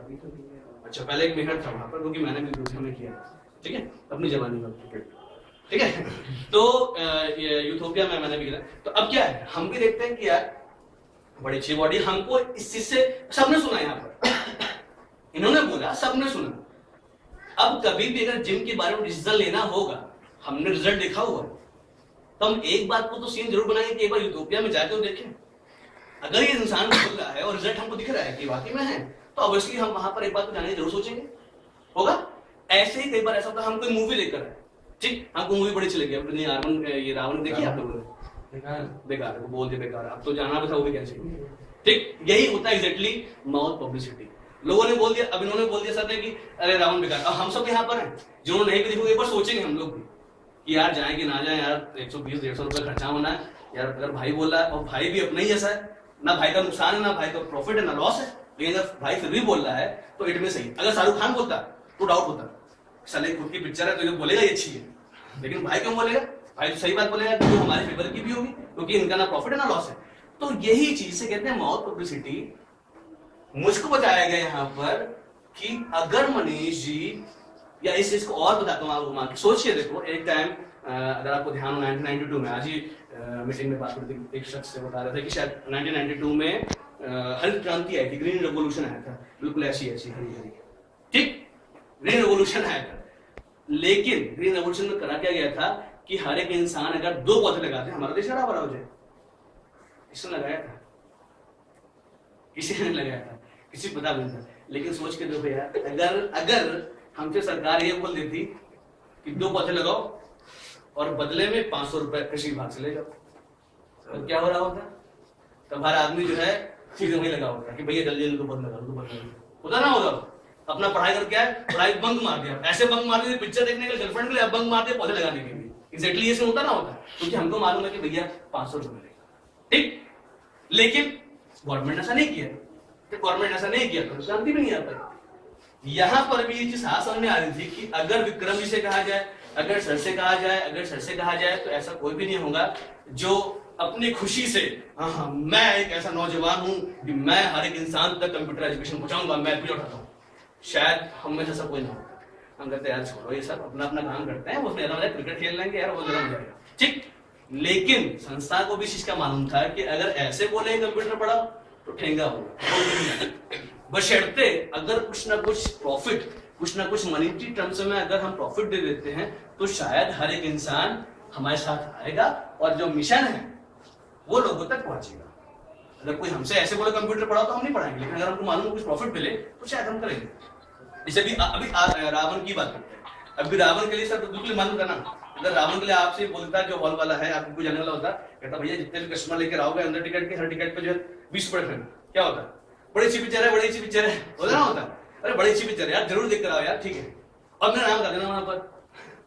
अच्छा पहले एक मेहर था वहां पर, क्योंकि मैंने भी यूथोपिया में किया, ठीक है, अपनी जवानी में, ठीक है। तो यूथोपिया में मैंने भी किया। तो अब क्या है, हम भी देखते हैं कि यार बड़ी अच्छी बॉडी, हमको इस चीज से सबने सुना, यहाँ पर इन्होंने बोला, सबने सुना। अब कभी भी अगर जिम के बारे में डिसीजन लेना होगा, हमने रिजल्ट देखा हुआ, तो हम एक बात को तो सीन जरूर बनाएंगे कि एक बार यूथोपिया में जाके देखें। अगर ये इंसान बोल रहा है और रिजल्ट हमको दिख रहा है कि वाकई में है, तो ऑब्वियसली हम वहां पर एक बात को जाने की जरूर सोचेंगे, होगा। ऐसे ही कई बार ऐसा होता है, हम कोई मूवी देखकर है, ठीक, हमको मूवी बड़ी अच्छी लगी, अपनी ये रावण देखी आप लोगों ने? बेकार, वो बोल दे बेकार, अब तो जाना भी था, वो भी कैंसिल, ठीक। यही होता है एग्जैक्टली माउथ पब्लिसिटी। लोगों ने बोल दिया, अब इन्होंने बोल दिया सर ने कि अरे रावण बेकार, अब हम सब यहाँ पर हैं, जिन्होंने नहीं भी देखोगे एक बार सोचेंगे हम लोग भी कि यार जाए कि ना जाए, यार 120-150 रुपए खर्चा होना है यार, अगर भाई बोल रहा है, और भाई भी अपना ही ऐसा है ना, भाई का नुकसान है ना भाई का प्रॉफिट है ना लॉस है, लेकिन अगर भाई फिर भी बोल रहा है तो इट में सही। अगर शाहरुख खान बोलता तो डाउट होता, साले खुद की पिक्चर है तो ये बोलेगा ये अच्छी है, लेकिन भाई क्यों बोलेगा, भाई तो सही बात बोलेगा, तो हमारे फेवर की भी होगी, क्योंकि इनका ना प्रॉफिट है ना लॉस है। तो यही चीज से कहते हैं माउथ पब्लिसिटी। मुझको बताया गया यहाँ पर कि अगर मनीष जी, या इस चीज को और बताता हूँ आपको घुमा के, सोचिए देखो, एक टाइम अगर आपको ध्यान हो 1992 में, आज ही मीटिंग में बात करते एक शख्स से बता रहे थे कि शायद 1992 में हरित क्रांति आई थी, ग्रीन रेवोल्यूशन आया था, बिल्कुल ऐसी हरी, ठीक, ग्रीन रेवोल्यूशन आया था। लेकिन ग्रीन रेवोल्यूशन में करा क्या गया था कि हर एक इंसान अगर 2 पौधे लगाते हैं, हमारा देश हरा भरा हो जाए। किसने लगाया था? किसी ने लगाया था, किसी पता नहीं था। लेकिन सोच के देखो यार, अगर हमसे सरकार ये बोल देती कि 2 पौधे लगाओ और बदले में 500 रुपए कृषि विभाग से ले जाओ, तो क्या हो रहा होता? तब हर आदमी जो है चीजें नहीं लगा होता कि भैया जल्दी 2 पौधे लगा दो, होता ना होगा। अपना पढ़ाई कर क्या है, पढ़ाई बंक मार दिया, ऐसे बंक मार दिया पिक्चर देखने के लिए, गर्लफ्रेंड के लिए, बंक मार दिया पौधे लगाने के लिए। एग्जैक्टली ये होता ना होता, क्योंकि हमको मालूम है कि भैया 500 रुपए मिलेगा, ठीक। लेकिन गवर्नमेंट ऐसा नहीं किया, तो गवर्नमेंट ऐसा नहीं किया तो शांति भी नहीं आता। यहां पर भी ये चीज समझ में आ रही थी कि अगर विक्रम जी से कहा जाए, अगर सर से कहा जाए, अगर सर से कहा जाए, तो ऐसा कोई भी नहीं होगा जो अपनी खुशी से हाँ मैं एक ऐसा नौजवान हूं कि मैं हर एक इंसान तक कंप्यूटर एजुकेशन पहुंचाऊंगा, मैं भी उठाता हूं। शायद हम में से सब कोई ना होगा। हम कहते हैं यार छोड़ो ये सब, अपना अपना काम करते हैं, उसमें क्रिकेट खेल लेंगे यार, वो जरा हो जाएगा, ठीक। लेकिन संस्था को भी चीज का मालूम था कि अगर ऐसे बोले कंप्यूटर पढ़ाओ तो ठेंगा होगा, बशर्ते अगर कुछ ना कुछ प्रॉफिट, कुछ ना कुछ मॉनेटरी टर्म्स में अगर हम प्रॉफिट दे देते हैं तो शायद हर एक इंसान हमारे साथ आएगा और जो मिशन है वो लोगों तक पहुंचेगा। अगर कोई हमसे ऐसे बोले कंप्यूटर पढ़ाओ तो हम नहीं पढ़ाएंगे, लेकिन अगर हमको मालूम कुछ प्रॉफिट मिले तो शायद हम करेंगे। जैसे अभी रावण की बात करते हैं। अभी रावण के लिए सर बिल्कुल मालूम करना, अगर रावण के लिए आपसे बोलता जो हॉल वाला है आपको जाने वाला होता, कहता भैया जितने भी कस्टमर लेकर आओगे अंदर टिकट के, हर टिकट पे जो है 20 रुपए खरीदना। क्या होता है? बड़ी अच्छी पिक्चर है, बड़ी अच्छी पिक्चर है, होता ना होता, अरे बड़ी अच्छी पिक्चर है यार, जरूर देख कर आओ यार, ठीक है, और मेरा नाम कर देना वहां पर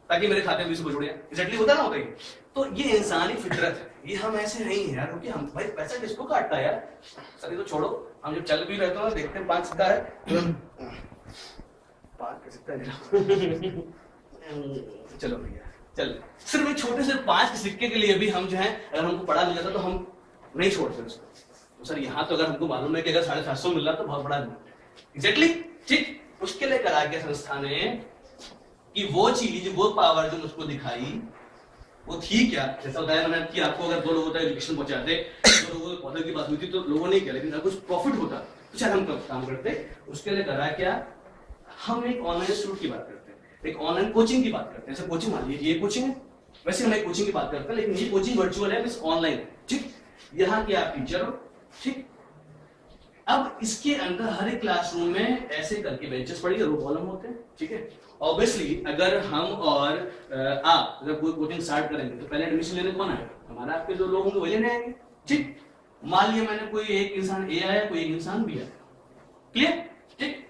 ताकि मेरे खाते में 20 रुपए जुड़े। एग्जैक्टली होता ना होता है। तो ये इंसानी फितरत है, ये हम ऐसे नहीं है यार, क्योंकि हम भाई पैसा किसको काटता है यार, सर ये तो छोड़ो, हम जब चल भी रहते हैं देखते हैं 5 सिक्का है, 5 सिक्का चलो भैया चल, सिर्फ एक छोटे से 5 के सिक्के के लिए भी हम जो है अगर हमको पढ़ा मिल जाता तो हम नहीं छोड़ते उसको। तो सर यहाँ तो अगर हमको मालूम है कि अगर 750 मिल रहा तो बहुत बड़ा एग्जैक्टली, ठीक। उसके लिए करा के संस्था ने कि वो चीज, वो पावर जो मुझको दिखाई वो थी क्या, जैसा बताया मैंने कि आपको अगर 2 लोगों तक एजुकेशन पहुंचाते, 2 लोगों के पौधे की बात हुई थी तो लोगों ने किया, लेकिन अगर कुछ प्रॉफिट होता तो शायद हम काम करते। उसके लिए करा क्या, हम एक ऑनलाइन इंस्टीट्यूट की बात करते हैं, एक ऑनलाइन कोचिंग की बात करते हैं। जैसे कोचिंग मान लीजिए ये कोचिंग है, वैसे हम एक कोचिंग की बात करते हैं, लेकिन ये कोचिंग वर्चुअल है, बस ऑनलाइन, ठीक। यहाँ के आप टीचर हो, ठीक। अब इसके अंदर हर एक क्लासरूम में ऐसे करके बेंचेस पड़ी, रो कॉलम होते हैं, ठीक है। ऑब्वियसली अगर हम और आप अगर कोई कोचिंग स्टार्ट करेंगे तो पहले एडमिशन लेने कौन आएगा, हमारा आपके जो लोग होंगे वो लेने आएंगे, ठीक। मान लिया मैंने कोई एक इंसान ए आया, कोई एक इंसान बी आया, क्लियर, ठीक।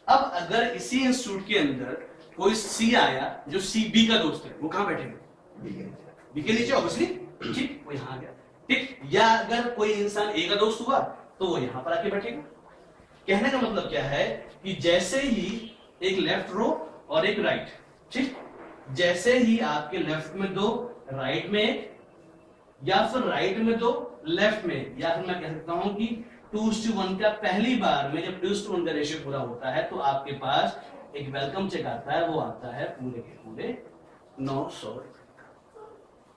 अब अगर इसी इंस्टीट्यूट के अंदर कोई सी आया जो सी बी का दोस्त है, वो कहां बैठेगा, बी के नीचे ऑब्वियसली, ठीक, वो यहां आ गया, ठीक। या अगर कोई इंसान ए का दोस्त हुआ तो वो यहां पर आके बैठेगा। कहने का मतलब क्या है कि जैसे ही एक लेफ्ट रो और एक राइट, ठीक, जैसे ही आपके लेफ्ट में 2, राइट में 1, या फिर राइट में 2, लेफ्ट में, या फिर मैं कह सकता हूं कि 2:1 का पहली बार में जब 2:1 का रेशियो पूरा होता है तो आपके पास एक वेलकम चेक आता है, वो आता है पूरे के पूरे 900,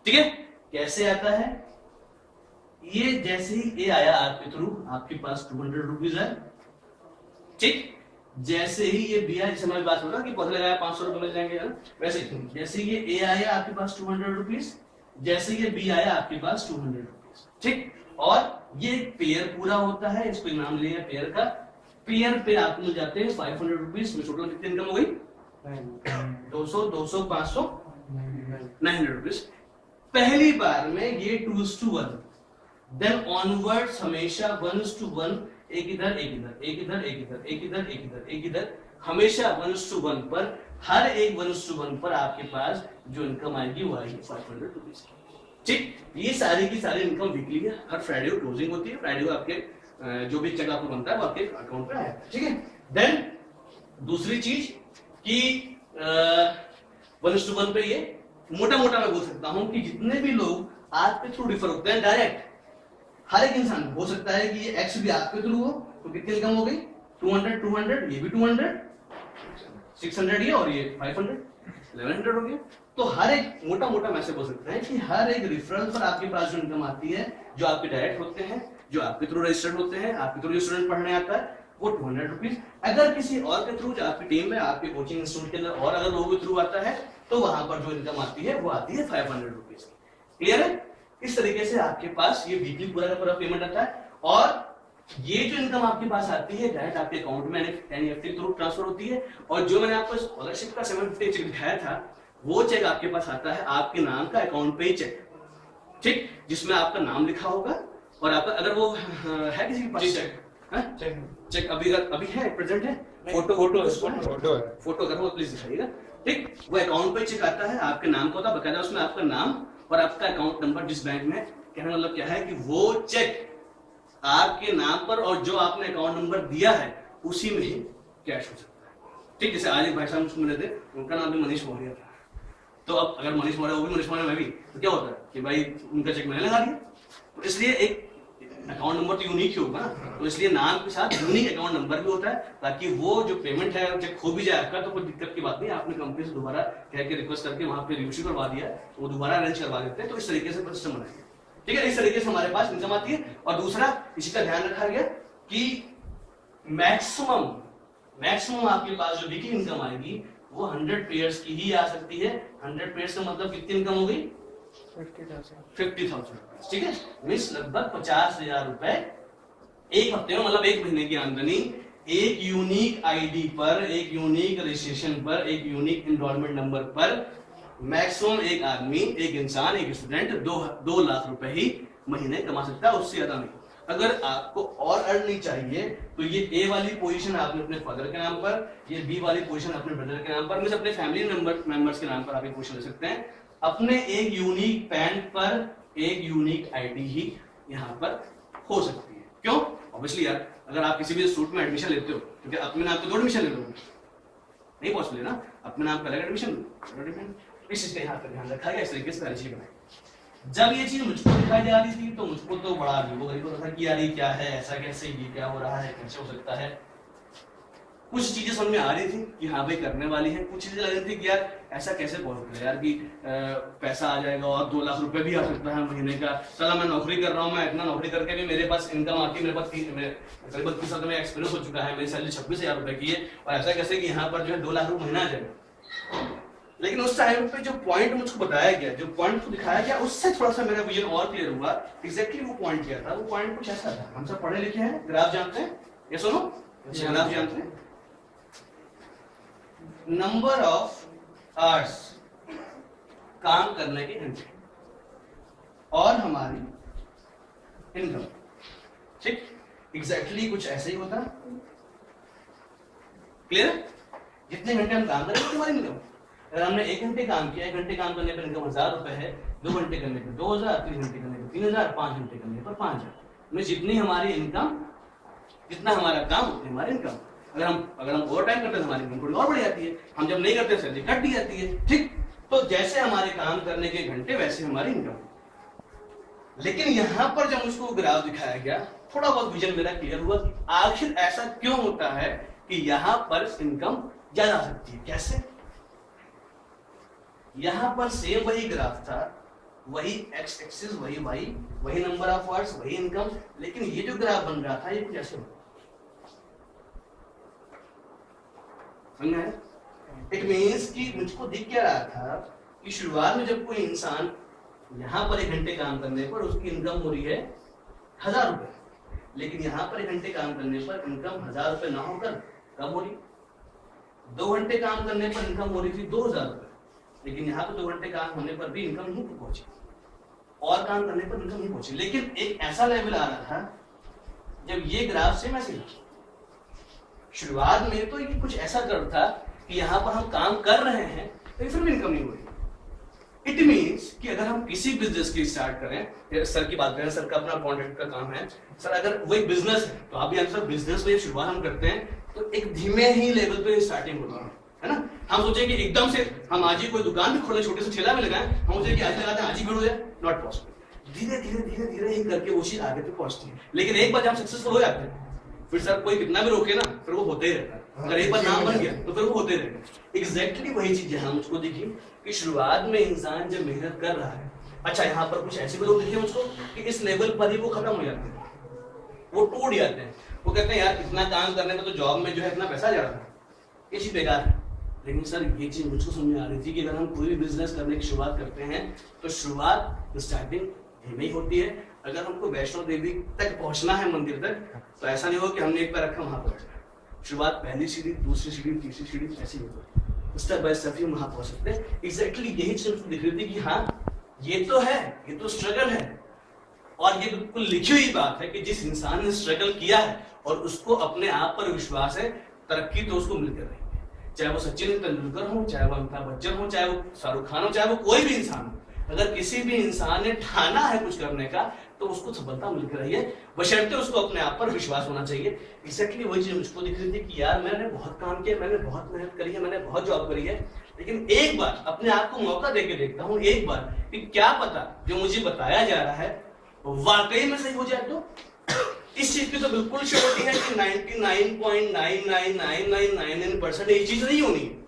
ठीक है। कैसे आता है ये, जैसे ही ए आया आपके थ्रू आपके पास 200 रुपीज है, ठीक। जैसे ही ये बी आया, जैसे हमारी बात होगा कि पौधे लगाया 500 रुपए मिल जाएंगे, वैसे जैसे ये ए आया आपके पास 200 रुपीज, जैसे ये बी आया आपके पास 200 रुपीज, ठीक। और ये पेयर पूरा होता है, इसको नाम लिया पेयर का, पेयर पे आपको मिल जाते हैं 500 रुपीज में। टोटल कितनी इनकम हो गई, 200, 200, 500, 900 रुपीज। पहली बार में ये 2:1, देन ऑनवर्ड्स हमेशा 1:1, एक इधर एक इधर, एक इधर एक इधर, एक इधर एक इधर, एक इधर, हमेशा 1:1 पर, हर एक 1:1 पर आपके पास जो इनकम आएगी वो आएगी 500 रुपीज, ठीक। ये सारी की सारी इनकम वीकली है, हर फ्राइडे को क्लोजिंग होती है, फ्राइडे को आपके जो भी चेक आपको बनता है वो आपके अकाउंट पे आएगा, ठीक है। देन दूसरी चीज कि 1:1 पे ये मोटा मोटा मैं बोल सकता हूं कि जितने भी लोग आपके थ्रू रिफर होते हैं डायरेक्ट, हर एक इंसान हो सकता है कि ये एक्स भी आपके थ्रू हो, तो कितनी इनकम हो गई, 200, 200, ये भी 200, 600 ये, और ये 500, 1100 हो गया। तो हर एक मोटा मोटा मैं से बोल सकते हैं कि हर एक रेफरल पर आपके पास जो इनकम आती है, जो आपके डायरेक्ट होते हैं, जो आपके थ्रू रजिस्टर्ड होते हैं, आपके थ्रू जो स्टूडेंट पढ़ने आता है वो 200 रुपीज। अगर किसी और के थ्रू, जो आपकी टीम में, आपके कोचिंग इंस्टीट्यूट के अंदर और अगर लोगों के थ्रू आता है तो वहां पर जो इनकम आती है वो आती है 500 रुपीज। क्लियर है? इस तरीके से आपके पास ये वीकली पूरा का पूरा पेमेंट आता है, और ये जो इनकम आपके पास आती है डायरेक्ट आपके अकाउंट में एनईएफटी के थ्रू ट्रांसफर होती है। और जो मैंने आपको स्कॉलरशिप का 750 चेक दिखाया था, वो चेक आपके पास आता है आपके नाम का अकाउंट पे चेक, ठीक, जिसमें आपका नाम लिखा होगा और आपका, अगर वो है किसी के पास चेक अभी है, प्रेजेंट है, फोटो अगर हो प्लीज दिखाइएगा, ठीक। वो अकाउंट पे चेक आता है, आपके नाम का होता, बकायदा उसमें आपका नाम और आपका अकाउंट नंबर जिस बैंक में। कहने का मतलब क्या है कि वो चेक आपके नाम पर और जो आपने अकाउंट नंबर दिया है उसी में ही कैश हो सकता है। ठीक, जैसे आज एक भाई साहब मुझको मिले थे, उनका नाम भी मनीष मौर्य था। तो अब अगर मनीष मौर्य वो भी मनीष मौर्य मैं भी, तो क्या होता है कि भाई उनका चेक मैंने लगा दिया। तो इसलिए एक अकाउंट नंबर तो यूनिक ही होगा ना, तो इसलिए नाम के साथ यूनिक अकाउंट नंबर भी होता है, ताकि वो जो पेमेंट है चेक खो भी जाए आपका तो कोई दिक्कत की बात नहीं, आपने कंपनी से दोबारा कह के रिक्वेस्ट करके वहां पे रिइश्यू करवा दिया, वो दोबारा अरेंज करवा देते हैं। तो इस तरीके से सिस्टम बनाएंगे, ठीक है। इस तरीके से हमारे पास इनकम आती है। और दूसरा इसी का ध्यान रखा गया कि मैक्सिमम आपके पास जो वीकली इनकम आएगी वो 100 पेयर्स की ही आ सकती है। 100 पेयर्स का मतलब कितनी इनकम हो गई? 50,000, ठीक है। मीन्स लगभग 50,000 रुपए एक हफ्ते में, मतलब एक महीने की आमदनी एक यूनिक आईडी पर, एक यूनिक रजिस्ट्रेशन पर, एक यूनिक एनरोलमेंट नंबर पर मैक्सिमम एक आदमी, एक इंसान, एक स्टूडेंट 2 लाख रुपए ही महीने कमा सकता है, उससे ज्यादा नहीं। अगर आपको और अर्न नहीं चाहिए तो ये ए वाली पोजीशन आपने अपने फादर के नाम पर, ये बी वाली पोजीशन अपने ब्रदर के नाम पर, मींस अपने फैमिली मेंबर्स के नाम पर आप ये पोजीशन ले सकते हैं। अपने एक यूनिक पैन पर एक यूनिक आईडी ही यहाँ पर हो सकती है। क्यों? ऑब्वियसली यार, अगर आप किसी भी इंस्टीट्यूट में एडमिशन लेते हो, क्योंकि अपने नाम पे दो एडमिशन ले लोगे, नहीं पॉसिबल है ना, अपने नाम पे अलग एडमिशन। इस चीज का यहाँ पर ध्यान रखा गया, इस तरीके से चीज बनाई। जब ये चीज मुझको दिखाई जा रही थी तो मुझको तो बड़ा अजीब था कि यार ये क्या है, ऐसा कैसे, ये क्या हो रहा है, कैसे हो सकता है। कुछ चीजें समझ में आ रही थी कि हाँ भाई करने वाली है, कुछ चीजें लग रही थी कि यार ऐसा कैसे पॉसिबल है यार कि पैसा आ जाएगा और 2 लाख रुपए भी आ सकता है महीने का। चला मैं नौकरी कर रहा हूँ, मैं इतना नौकरी करके भी मेरे पास इनकम आती है, मेरे पास करीब 32 साल में एक्सपीरियंस हो चुका है, मेरी सैलरी 26,000 रुपए की है, और ऐसा कैसे कि यहाँ पर जो है 2 लाख रुपए महीना आ जाएगा। लेकिन उस टाइम पे जो पॉइंट मुझको बताया गया, जो पॉइंट को दिखाया गया, उससे थोड़ा सा मेरा विजन और क्लियर हुआ। एग्जैक्टली वो पॉइंट क्या था? वो पॉइंट कुछ ऐसा था, हम सब पढ़े लिखे हैं, ग्राफ जानते हैं, ये सुनो, ग्राफ जानते हैं, नंबर ऑफ आवर्स, काम करने के घंटे, और हमारी इनकम, ठीक, एग्जैक्टली कुछ ऐसे ही होता। क्लियर? जितने घंटे हम काम करें हमारी इनकम। अगर हमने 1 घंटे काम किया, 1 घंटे काम करने पर इनकम 1,000 रुपए है, 2 घंटे करने पर 2,000, 3 घंटे करने पर 3,000, 5 घंटे करने पर 5,000। में जितनी हमारी इनकम, जितना हमारा काम उतनी हमारी इनकम। अगर हम ओवर टाइम करते हैं हमारी इनकम थोड़ी और बढ़ जाती है, हम जब नहीं करते सैलरी कट दी जाती है, ठीक। तो जैसे हमारे काम करने के घंटे वैसे हमारी इनकम। लेकिन यहां पर जब मुझको ग्राफ दिखाया गया, थोड़ा बहुत विजन मेरा क्लियर हुआ कि आखिर ऐसा क्यों होता है कि यहां पर इनकम ज्यादा आ सकती है। कैसे? यहां पर सेम वही ग्राफ था, वही एक्स एक्सिस, वही वाई, वही नंबर ऑफ आवर्स, वही इनकम, लेकिन ये जो ग्राफ बन रहा था ये कुछ ऐसे होता। इट मीन्स कि मुझको दिख क्या रहा था कि शुरुआत में जब कोई इंसान यहां पर 1 घंटे काम करने पर उसकी इनकम हो रही है 1,000 रुपए, लेकिन यहां पर 1 घंटे काम करने पर इनकम 1,000 रुपए ना होकर कम हो रही। 2 घंटे काम करने पर इनकम हो रही थी 2,000 रुपए, लेकिन यहाँ पे 2 घंटे काम होने पर भी इनकम नहीं पहुंची, और काम करने पर इनकम नहीं पहुंची। लेकिन एक ऐसा लेवल आ रहा था जब ये ग्राफ से मैं सीखा। शुरुआत में तो ये कुछ ऐसा कर्व था कि यहाँ पर हम काम कर रहे हैं लेकिन फिर भी इनकम नहीं हो रही। इट मीन्स कि अगर हम किसी बिजनेस की स्टार्ट करें, सर की बात करें, सर का अपना कॉन्ट्रैक्ट का काम है, सर अगर वही बिजनेस है तो आप भी सर बिजनेस में शुरुआत हम करते हैं तो एक धीमे ही लेवल पे स्टार्टिंग होती है ना। हम सोचे कि एकदम से हम आज ही कोई दुकान भी खोले, छोटे से ठेला में लगाएं, हम सोचे कि आज लगाते हैं आज ही भीड़ हो जाए, नॉट पॉसिबल। धीरे धीरे धीरे धीरे ही करके वो चीज आगे तक पहुंचती है। लेकिन एक बार जब हम सक्सेसफुल हो जाते हैं फिर सर कोई कितना भी रोके ना, फिर वो होते ही रहता है। अगर एक बार नाम बन गया तो फिर वो होते रहेगा। एग्जैक्टली वही चीज यहाँ मुझको दिखी कि शुरुआत में इंसान जब मेहनत कर रहा है, अच्छा यहाँ पर कुछ ऐसे भी लोग दिखे मुझको कि इस लेवल पर ही वो खत्म हो जाते हैं, वो टूट जाते हैं। वो कहते हैं यार इतना काम करने में तो जॉब में जो है इतना पैसा जा रहा है, ये चीज बेकार है। लेकिन सर ये चीज मुझको समझ में आ रही थी कि अगर हम कोई भी बिजनेस करने की शुरुआत करते हैं तो शुरुआत स्टार्टिंग धीमी होती है। अगर हमको वैष्णो देवी तक पहुंचना है मंदिर तक, तो ऐसा नहीं हो कि हमने एक पैर रखा वहां पहुंचना। शुरुआत पहली सीढ़ी, दूसरी सीढ़ी, तीसरी सीढ़ी, ऐसी होती है। स्टेप बाय स्टेप ही वहां पहुंच सकते हैं। एग्जैक्टली यही चीज दिख रही थी कि हाँ ये तो है, ये तो स्ट्रगल है, और ये बिल्कुल लिखी हुई बात है कि जिस इंसान ने स्ट्रगल किया है और उसको अपने आप पर विश्वास है, तरक्की तो उसको मिलकर रही है। चाहे वो सचिन तेंदुलकर हो, चाहे वो अमिताभ बच्चन हो, चाहे वो शाहरुख खान हो, चाहे वो कोई भी इंसान हो, अगर किसी भी इंसान ने ठाना है कुछ करने का तो उसको सफलता मिलकर रही है, बशर्ते उसको अपने आप पर विश्वास होना चाहिए। एक्जैक्टली वही चीज मुझको दिख रही थी कि यार मैंने बहुत काम किया, मैंने बहुत मेहनत करी है, मैंने बहुत जॉब करी है, लेकिन एक बार अपने आप को मौका देके देखता हूँ, एक बार कि क्या पता जो मुझे बताया जा रहा है वाकई में सही हो जाए। तो इस चीज की तो बिल्कुल श्योरिटी है कि 99.99999% ये चीज नहीं होनी है।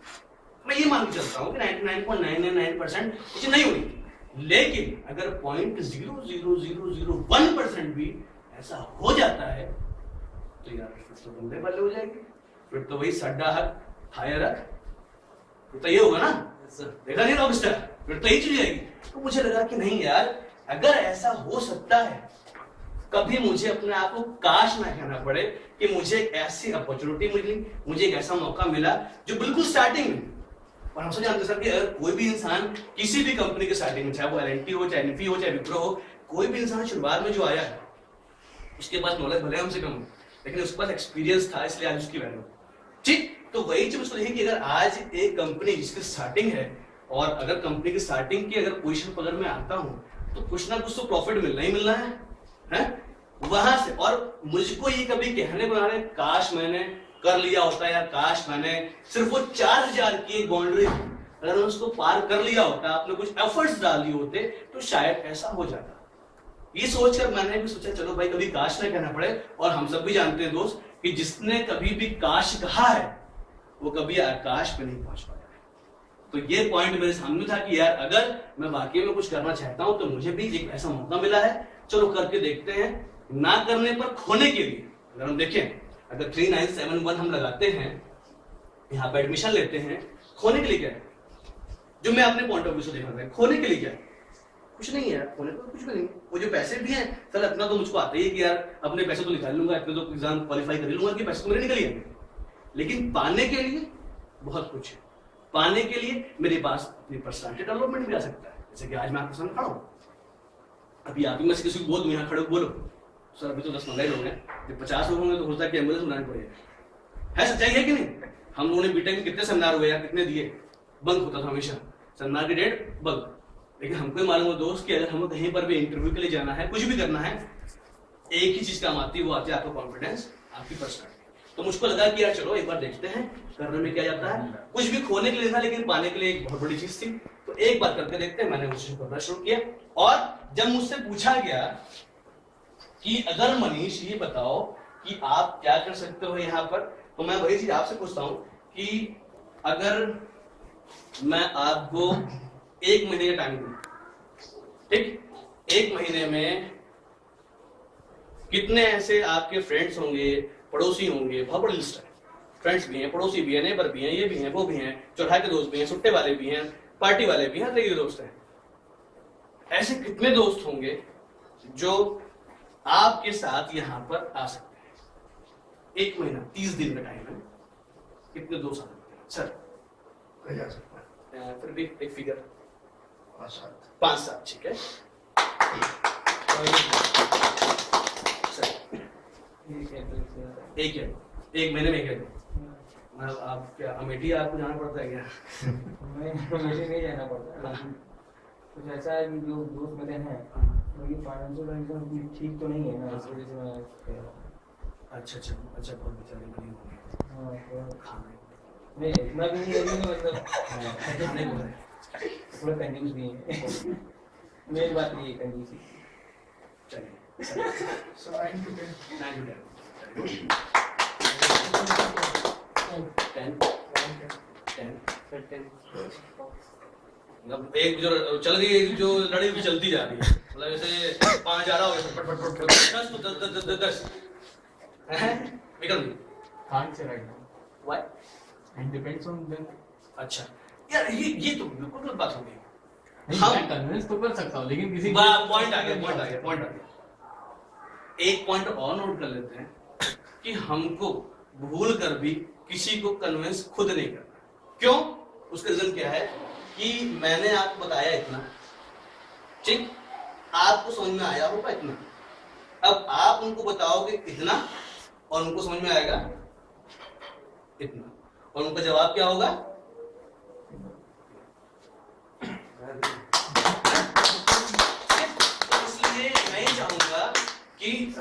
मैं ये मान के चलता हूँ कि 99.999% ये चीज नहीं होनी, लेकिन अगर 0.00001% भी ऐसा हो जाता है तो यार फिर तो बंदे बल्ले हो जाएगी, फिर तो वही सड्डा हक थाया रख, फिर तो ये होगा ना, देखा नहीं रॉकस्टार, फिर तो यही चीज आएगी। तो मुझे लगा कि नहीं यार, अगर ऐसा हो सकता है कभी मुझे अपने आप को काश ना कहना पड़े कि मुझे एक ऐसी अपॉर्चुनिटी मिली, मुझे एक ऐसा मौका मिला जो बिल्कुल स्टार्टिंग में। और हम सब जानते सर कि अगर कोई भी इंसान किसी भी कंपनी के स्टार्टिंग में, चाहे वो एल&टी हो, चाहे निफी हो, चाहे विप्रो हो, कोई भी इंसान शुरुआत में जो आया है उसके पास नॉलेज भले हमसे कम हो, लेकिन उसके पास एक्सपीरियंस था, इसलिए आज उसकी वैल्यू। ठीक, तो वही चीज उसको देखिए कि अगर आज एक कंपनी जिसकी स्टार्टिंग है और अगर कंपनी की स्टार्टिंग की अगर पोजीशन पर अगर मैं आता हूं तो कुछ ना कुछ तो प्रॉफिट मिलना ही मिलना है वहां से। और मुझको ये कभी कहने बना रहे काश मैंने कर लिया होता, या काश मैंने सिर्फ वो 4000 की बाउंड्री अगर मैं उसको पार कर लिया होता, आपने कुछ एफर्ट्स डाल दिए होते तो शायद ऐसा हो जाता। ये सोचकर मैंने भी सोचा चलो भाई कभी काश ना कहना पड़े। और हम सब भी जानते हैं दोस्त कि जिसने कभी भी काश कहा है वो कभी आकाश पे नहीं पहुंच पाया। तो ये पॉइंट मेरे सामने था कि यार अगर मैं वाकई में कुछ करना चाहता हूं तो मुझे भी एक ऐसा मौका मिला है, चलो करके देखते हैं। ना करने पर खोने के लिए अगर हम देखें, अगर 3971 हम लगाते हैं, यहाँ पे एडमिशन लेते हैं, खोने के लिए क्या है? जो मैं अपने पॉइंट ऑफ व्यू से देख रहा था, खोने के लिए क्या है? कुछ नहीं है, खोने को कुछ भी नहीं। वो जो पैसे भी हैं, चल इतना तो मुझको आता ही है कि यार अपने पैसे तो निकाल लूंगा, इतने तो एग्जाम क्वालिफाई कर लूंगा कि पैसे तो मेरे निकल ही आएंगे। लेकिन पाने के लिए बहुत कुछ है। पाने के लिए मेरे पास अपनी पर्सनालिटी डेवलपमेंट भी आ सकता है। जैसे कि आज मैं आपके सामने खड़ा हूं, अभी आप ही में से किसी को बोल दूं यहाँ खड़े बोलो सर अभी तो 10-15 लोग हैं, जब 50 लोग होंगे तो हो सकता है कि एम्बुलेंस बनानी पड़ेगी। है सच्चाई है कि नहीं? हम लोगों ने बीटेक में कितने सेमिनार हुए यार, कितने दिए, बंक होता था हमेशा, सेमिनार की डेट बंक। लेकिन हमको ही मालूम हो दोस्त कि अगर हमें कहीं पर भी इंटरव्यू के लिए जाना है, कुछ भी करना है, एक ही चीज काम आती है, वो आती है आपका कॉन्फिडेंस, आपकी पर्सनैलिटी। तो मुझको लगा कि यार चलो एक बार देखते हैं करने में क्या जाता है। कुछ भी खोने के लिए था लेकिन पाने के लिए एक बहुत बड़ी चीज थी, तो एक बार करके देखते हैं। मैंने कोशिश करना शुरू किया और जब मुझसे पूछा गया कि अगर मनीष ये बताओ कि आप क्या कर सकते हो यहाँ पर, तो मैं वही चीज आपसे पूछता हूं कि अगर मैं आपको 1 महीने का टाइम दूं, ठीक, 1 महीने में कितने ऐसे आपके फ्रेंड्स होंगे, पड़ोसी होंगे, बहुत बड़ी लिस्ट है, फ्रेंड्स भी हैं, पड़ोसी भी हैं, नेबर भी हैं, ये भी हैं, वो भी हैं, चौराहे के दोस्त भी हैं, सुट्टे वाले भी हैं, पार्टी वाले भी हैं, हर तरह के दोस्त हैं। ऐसे कितने दोस्त होंगे जो आपके साथ यहां पर आ सकते हैं? 1 महीना 30 दिन का टाइम है, कितने दोस्त आ सकते हैं? सर जा सकता है, फिर भी एक फिगर 5-7, ठीक है एक महीने में एक है। मतलब आप क्या अमेठी आपको जाना पड़ता है क्या? मुझे नहीं जाना पड़ता, कुछ ऐसा है कि जो दोस्त मेरे हैं उनकी फाइनेंशियल कंडीशन ठीक तो नहीं है ना, इस वजह से मैं कह रहा हूँ। अच्छा बहुत बेचारे गरीब होंगे, खाने नहीं इतना भी नहीं है, मतलब खाने को है, थोड़ा कंजूस भी है। मेरी बात नहीं है कंजूसी। चलिए मतलब एक जो चल रही है, जो लड़ी भी चलती जा रही है, मतलब जैसे 5 जा रहा हो, फट फट फट 10 तो 10 Vikram Can't say right now. Why? It depends on them. अच्छा यार ये तो बिल्कुल गलत बात हो गई। नहीं, हम मैं कन्विंस तो कर सकता हूँ लेकिन किसी पॉइंट आ गया। एक पॉइंट और नोट कर लेते हैं कि हमको भूल कर भी किसी को कन्विंस खुद नहीं करना। क्यों? उसका रीजन क्या है कि मैंने आपको बताया इतना, ठीक, आपको समझ में आया होगा इतना, अब आप उनको बताओगे इतना और उनको समझ में आएगा इतना, और उनका जवाब क्या होगा? कि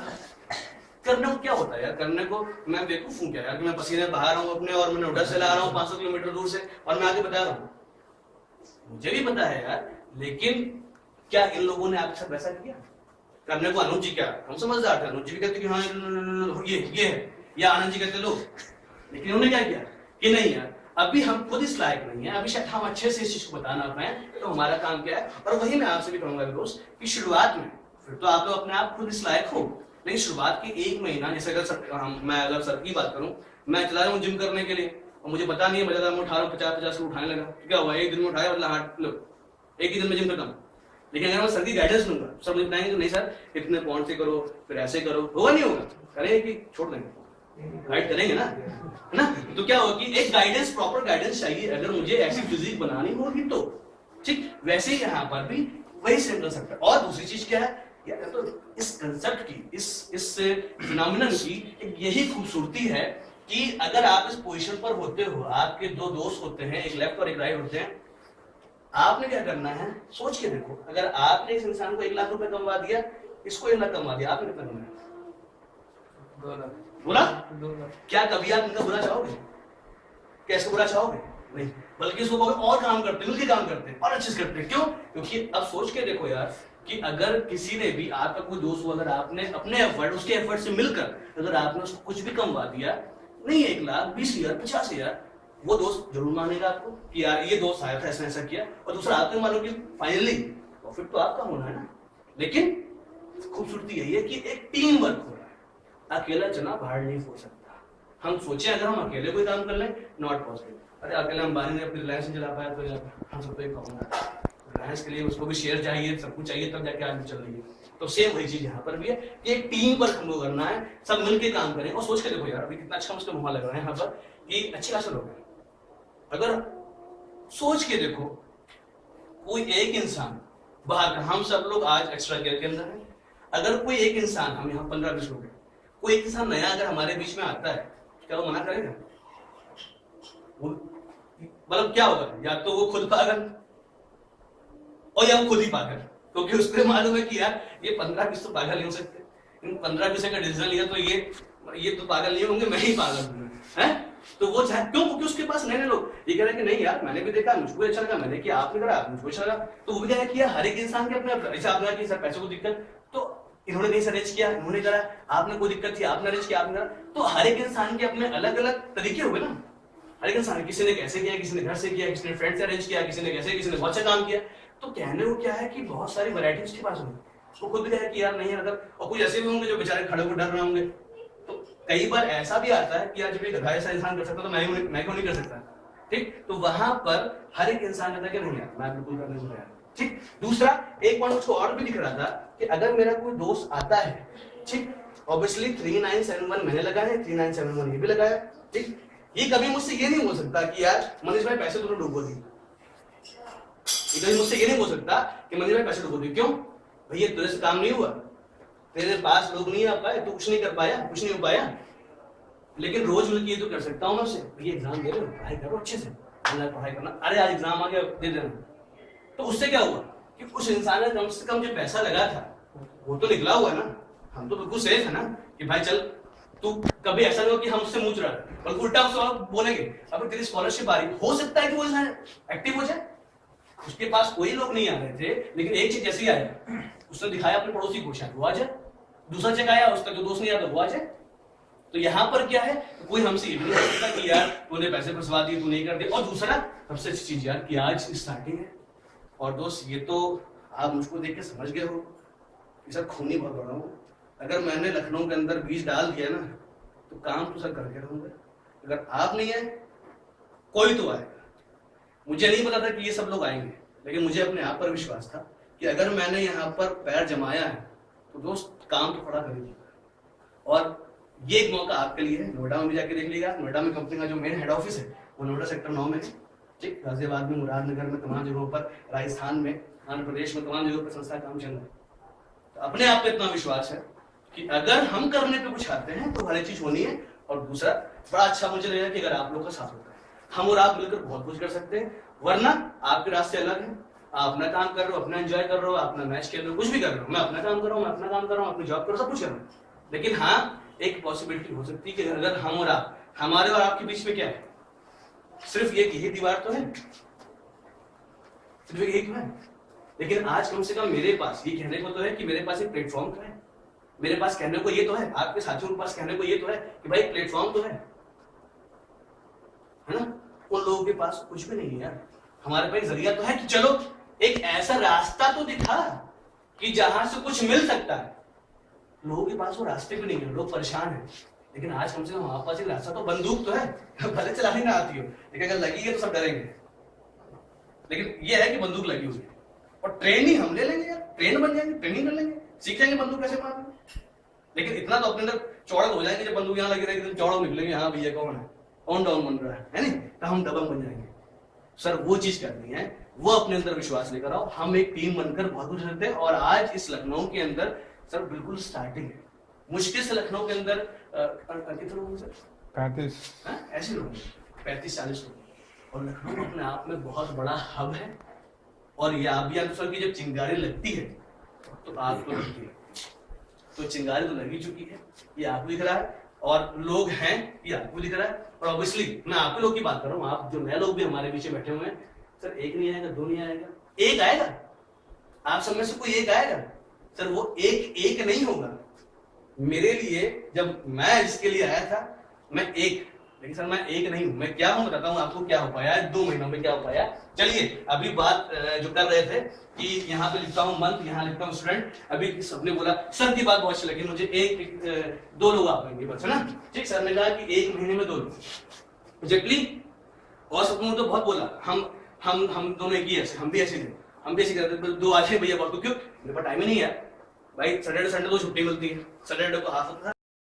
करने को क्या होता है यार, करने को मैं बेवकूफ हूँ क्या यार कि मैं पसीने बहा रहा हूँ अपने और मैं नोएडा से ला रहा हूँ 500 किलोमीटर दूर से और मैं आगे बता रहा हूँ। मुझे भी पता है यार, लेकिन क्या इन लोगों ने आपके साथ वैसा किया? करने को अनुज जी क्या, हम समझदार थे, अनुज जी कहते कि हाँ ये है, या आनंद जी कहते लोग, लेकिन उन्होंने क्या किया कि नहीं यार अभी हम खुद इस लायक नहीं है, अभी शायद हम अच्छे से इस चीज को बता ना पाए, तो हमारा काम क्या है। और वही मैं आपसे भी कहूंगा दोस्त कि शुरुआत में फिर तो आप लोग अपने आप खुद इस लायक हो, लेकिन शुरुआत के 1 महीना, जैसे मैं अगर सर की बात करूं, मैं चला रहा हूँ जिम करने के लिए और मुझे पता नहीं है, मैं उठा रहा हूँ 50-50 को उठाने लगा, क्या हुआ, एक दिन में उठाया मतलब हाथ लो, एक ही दिन में जिम खत्म। लेकिन अगर मैं सर की गाइडेंस लूंगा, सर मुझे बताएंगे नहीं सर इतने पॉइंट से करो, फिर ऐसे करो, होगा नहीं होगा, करेंगे कि छोड़ देंगे, गाइड करेंगे ना, है ना। तो क्या होगा कि एक गाइडेंस, प्रॉपर गाइडेंस चाहिए अगर मुझे ऐसी फिजिक बनानी होगी तो, ठीक वैसे ही यहाँ पर भी वही सेम कंसेप्ट है। और दूसरी चीज क्या है यार, तो इस कंसेप्ट की, इस फिनोमिनन की एक यही खूबसूरती है कि अगर आप इस पोजीशन पर होते हो, आपके 2 दोस्त होते हैं, एक लेफ्ट और एक राइट होते हैं, आपने क्या करना है सोच के देखो, अगर आपने इस इंसान को 1 लाख रुपए कमवा दिया, इसको 1 लाख कमवा दिया, आपने कितना कमाया? 2 लाख। बोला 2 लाख। क्या कभी आप इनका बुरा चाहोगे? क्या इसको बुरा चाहोगे? नहीं, बल्कि इसको और काम करते, मिलकर काम करते हैं और अच्छे से करते हैं। क्यों? क्योंकि अब सोच के देखो यार कि अगर किसी ने भी, आपका कोई दोस्त हो, अगर आपने अपने एफर्ट, उसके एफर्ट से मिलकर अगर आपने उसको कुछ भी कमवा दिया, नहीं 1 लाख, 20,000, 50,000, वो दोस्त जरूर मानेगा आपको कि यार ये दोस्त आया था, ऐसा ऐसा किया, और दूसरा आपको मालूम कि फाइनली प्रॉफिट तो आपका होना है ना। लेकिन खूबसूरती यही है कि एक टीम वर्क हो रहा है, अकेला चना बाहर नहीं हो सकता। हम सोचे अगर हम अकेले कोई काम कर लें, नॉट पॉसिबल। अरे अकेले अंबानी ने अपनी रिलायंस नहीं चला पाया, तो यार हम सब तो एक कहूंगा रिलायंस के लिए उसको भी शेयर चाहिए, सब कुछ चाहिए, तब जाके आगे चल रही है। तो सेम वही चीज यहाँ पर भी है कि एक टीम वर्क हमको करना है, सब मिलके काम करें। और सोच के देखो यार, अभी कितना अच्छा मुझको मुहा लग रहा है यहाँ पर कि अच्छे खासे लोग हैं। अगर सोच के देखो, कोई एक इंसान बाहर का, हम सब लोग आज एक्स्ट्रा केयर के अंदर है, अगर कोई एक इंसान, हम यहाँ 15-20 लोग हैं, कोई एक इंसान नया अगर हमारे बीच में आता है, क्या वो मना करेगा? मतलब क्या होगा, या तो वो खुद पागल और या वो खुद ही पागल, क्योंकि उसको मालूम है कि यार ये 15-20 तो पागल नहीं हो सकते, इन 15-20 का डिसीजन लिया तो ये तो पागल नहीं होंगे, मैं ही पागल हूँ, है? तो वो चाहे क्यों, क्योंकि उसके पास नए लोग ये कह रहे हैं कि नहीं यार मैंने भी देखा, मुझको अच्छा लगा, मैंने किया, आपने करा, मुझको अच्छा लगा। तो वो भी क्या किया, हर एक इंसान के अपने, जैसे आपने कहा कि सर पैसे को दिक्कत, तो इन्होंने नहीं अरेंज किया, इन्होंने करा, आपने कोई दिक्कत थी, आपने अरेंज किया, आपने करा। तो हर एक इंसान के अपने अलग अलग तरीके हुए ना, हर एक इंसान, किसी ने कैसे किया, किसी ने घर से किया, किसी ने फ्रेंड से अरेंज किया, किसी ने कैसे, किसी ने बहुत अच्छा काम किया। तो कहने को क्या है कि बहुत सारी वैरायटी उसके पास होंगी, वो खुद भी कहे कि यार नहीं, अगर और कुछ ऐसे भी होंगे जो बेचारे खड़े को डर रहे होंगे। तो कई बार ऐसा भी आता है कि यार जब एक गधा ऐसा इंसान कर सकता तो मैं क्यों नहीं कर सकता, ठीक। तो वहां पर हर एक इंसान कहता है कि नहीं यार मैं बिल्कुल करने को तैयार, ठीक। दूसरा एक पॉइंट मुझको और भी दिख रहा था कि अगर मेरा कोई दोस्त आता है, ठीक, ऑब्वियसली 3971 मैंने लगाया है, 3971 ये भी लगाया, ठीक। ये कभी मुझसे ये नहीं बोल सकता कि यार मनीष भाई पैसे तुमने डूबो दी, ये कभी मुझसे ये नहीं बोल सकता कि मनीष भाई पैसे डूबो दी। क्यों भैया, तेरे से काम नहीं हुआ, तेरे पास लोग नहीं आ पाए, तू कुछ नहीं कर पाया, कुछ नहीं हो पाया। लेकिन रोज मिलकर ये तो कर सकता हूँ मैं उससे, भैया एग्जाम दे रहे हो, पढ़ाई करो अच्छे से, पढ़ाई करना, अरे आज एग्जाम आ गया दे देना। तो उससे क्या हुआ कि उस इंसान ने कम से कम जो पैसा लगा था वो तो निकला हुआ है ना, हम तो बिल्कुल सेफ है ना कि भाई चल तू, कभी ऐसा नहीं हो कि हम उससे मूझ रहा है, बल्कि उल्टा उससे बोलेंगे अब तेरी स्कॉलरशिप आ रही, हो सकता है कि वो इंसान एक्टिव हो जाए। उसके पास कोई लोग नहीं आ रहे थे, लेकिन एक चीज जैसी आया, उसने दिखाया अपने पड़ोसी को, शायद वो आ जाए। दूसरा चेक आया, उसका जो दोस्त नहीं आता वो आ जाए। तो यहाँ पर क्या है, कोई हमसे ये भी नहीं सकता कि यार तूने पैसे फंसवा दिए, तू नहीं कर दिया। और दूसरा सबसे अच्छी चीज यार कि आज स्टार्टिंग है, और दोस्त ये तो आप मुझको देख के समझ गए हो कि सर खूनी बहुत बड़ा हूँ। अगर मैंने लखनऊ के अंदर बीज डाल दिया ना तो काम तो सर करके रहूंगा। अगर आप नहीं है कोई तो आएगा। मुझे नहीं पता था कि ये सब लोग आएंगे, लेकिन मुझे अपने आप पर विश्वास था कि अगर मैंने यहाँ पर पैर जमाया है तो दोस्त काम तो खड़ा करेगा। और ये एक मौका आपके लिए है, नोएडा में भी जाके देख लीजिएगा। नोएडा में कंपनी का जो मेन हेड ऑफिस है वो नोएडा सेक्टर 9 में है, ठीक। गाजियाबाद में, मुरादनगर में, तमाम जगहों पर, राजस्थान में, आंध्र प्रदेश में, तमाम जगहों पर संस्था काम चल रहा है। तो अपने आप पे इतना विश्वास है कि अगर हम करने पे कुछ आते हैं तो हर एक चीज होनी है। और दूसरा बड़ा अच्छा मुझे लगेगा कि अगर आप लोग का साथ होता है, हम और आप मिलकर बहुत कुछ कर सकते हैं। वरना आपके रास्ते अलग हैं, आप अपना काम कर रहे हो, अपना एंजॉय कर रहे हो, अपना मैच खेल रहे हो, कुछ भी कर रहे हो, मैं अपना काम कर रहा हूँ, मैं अपना काम कर रहा हूँ, अपनी जॉब कर रहा हूँ, सब कुछ कर रहा हूँ। लेकिन हाँ, एक पॉसिबिलिटी हो सकती है कि अगर हम और आप, हमारे और आपके बीच में क्या है, सिर्फ एक यही दीवार तो है, सिर्फ यही तो है। लेकिन आज कम से कम मेरे पास ये कहने को तो है कि मेरे पास एक प्लेटफॉर्म तो है, मेरे पास कहने को ये तो है, आपके साथियों के पास कहने को ये तो है कि भाई प्लेटफॉर्म तो है ना। उन लोगों के पास कुछ भी नहीं है यार, हमारे पास जरिया तो है कि चलो एक ऐसा रास्ता तो दिखा कि जहां से कुछ मिल सकता है। लोगों के पास वो रास्ते भी नहीं है, लोग परेशान हैं। लेकिन आज कम से कम हमारे पास एक रास्ता तो, बंदूक तो है, भले चलानी ना आती हो, लेकिन अगर लगी है तो सब डरेंगे। लेकिन ये है कि बंदूक लगी हुई है, और ट्रेनिंग हम ले लेंगे यार, ट्रेन बन जाएंगे, ट्रेनिंग कर लेंगे, सीख जाएंगे बंदूक कैसे मारना। लेकिन इतना तो अपने अंदर चौड़ा हो जाएंगे, जब बंदूक यहाँ लगी रहेगी तो चौड़ा निकलेंगे, हाँ भैया कौन है, ऑन डाउन बन रहा है नहीं, तो हम दबंग बन जाएंगे। सर वो चीज करनी है, वो अपने अंदर विश्वास लेकर आओ। हम एक टीम बनकर बहुत कुछ करते हैं, और आज इस लखनऊ के अंदर सर बिल्कुल स्टार्टिंग है। मुश्किल से लखनऊ के अंदर कितने लोग सर, 35 ऐसे लोग, 35-40 लोग, और लखनऊ अपने आप में बहुत बड़ा हब है। और ये आप भी याद रखो कि जब चिंगारी लगती है तो आग तो लगती है, तो चिंगारी तो लगी चुकी है, ये आपको दिख रहा है, और लोग हैं ये आपको दिख रहा है। और ऑब्वियसली मैं आपके लोग की बात कर रहा हूँ, आप जो नए लोग भी हमारे पीछे बैठे हुए हैं, सर एक नहीं आएगा, दो नहीं आएगा, एक आएगा, आप सब में से कोई एक आएगा। सर वो एक नहीं होगा। मेरे लिए जब मैं इसके लिए आया था, मैं एक, लेकिन सर मैं एक नहीं हूं, मैं क्या हूं बताता हूं आपको क्या हो पाया 2 महीनों में, क्या हो पाया। चलिए अभी बात जो कर रहे थे कि यहाँ पे लिखता हूँ मंथ, यहाँ लिखता हूँ स्टूडेंट। अभी सबने बोला सर की बात बहुत अच्छी लगी मुझे, 2 लोग आ पाएंगे बस, है ना। ठीक, सर ने कहा कि 1 महीने में 2 लोग एग्जैक्टली। और सबने तो बहुत बोला, हम दोनों एक ही ऐसे, हम भी ऐसे थे, हम भी ऐसे करते, 2 आ जाए भैया, बहुत क्यों, मेरे पास टाइम ही नहीं है भाई। सैटरडे संडे को छुट्टी मिलती है, सैटरडे को हाफ होता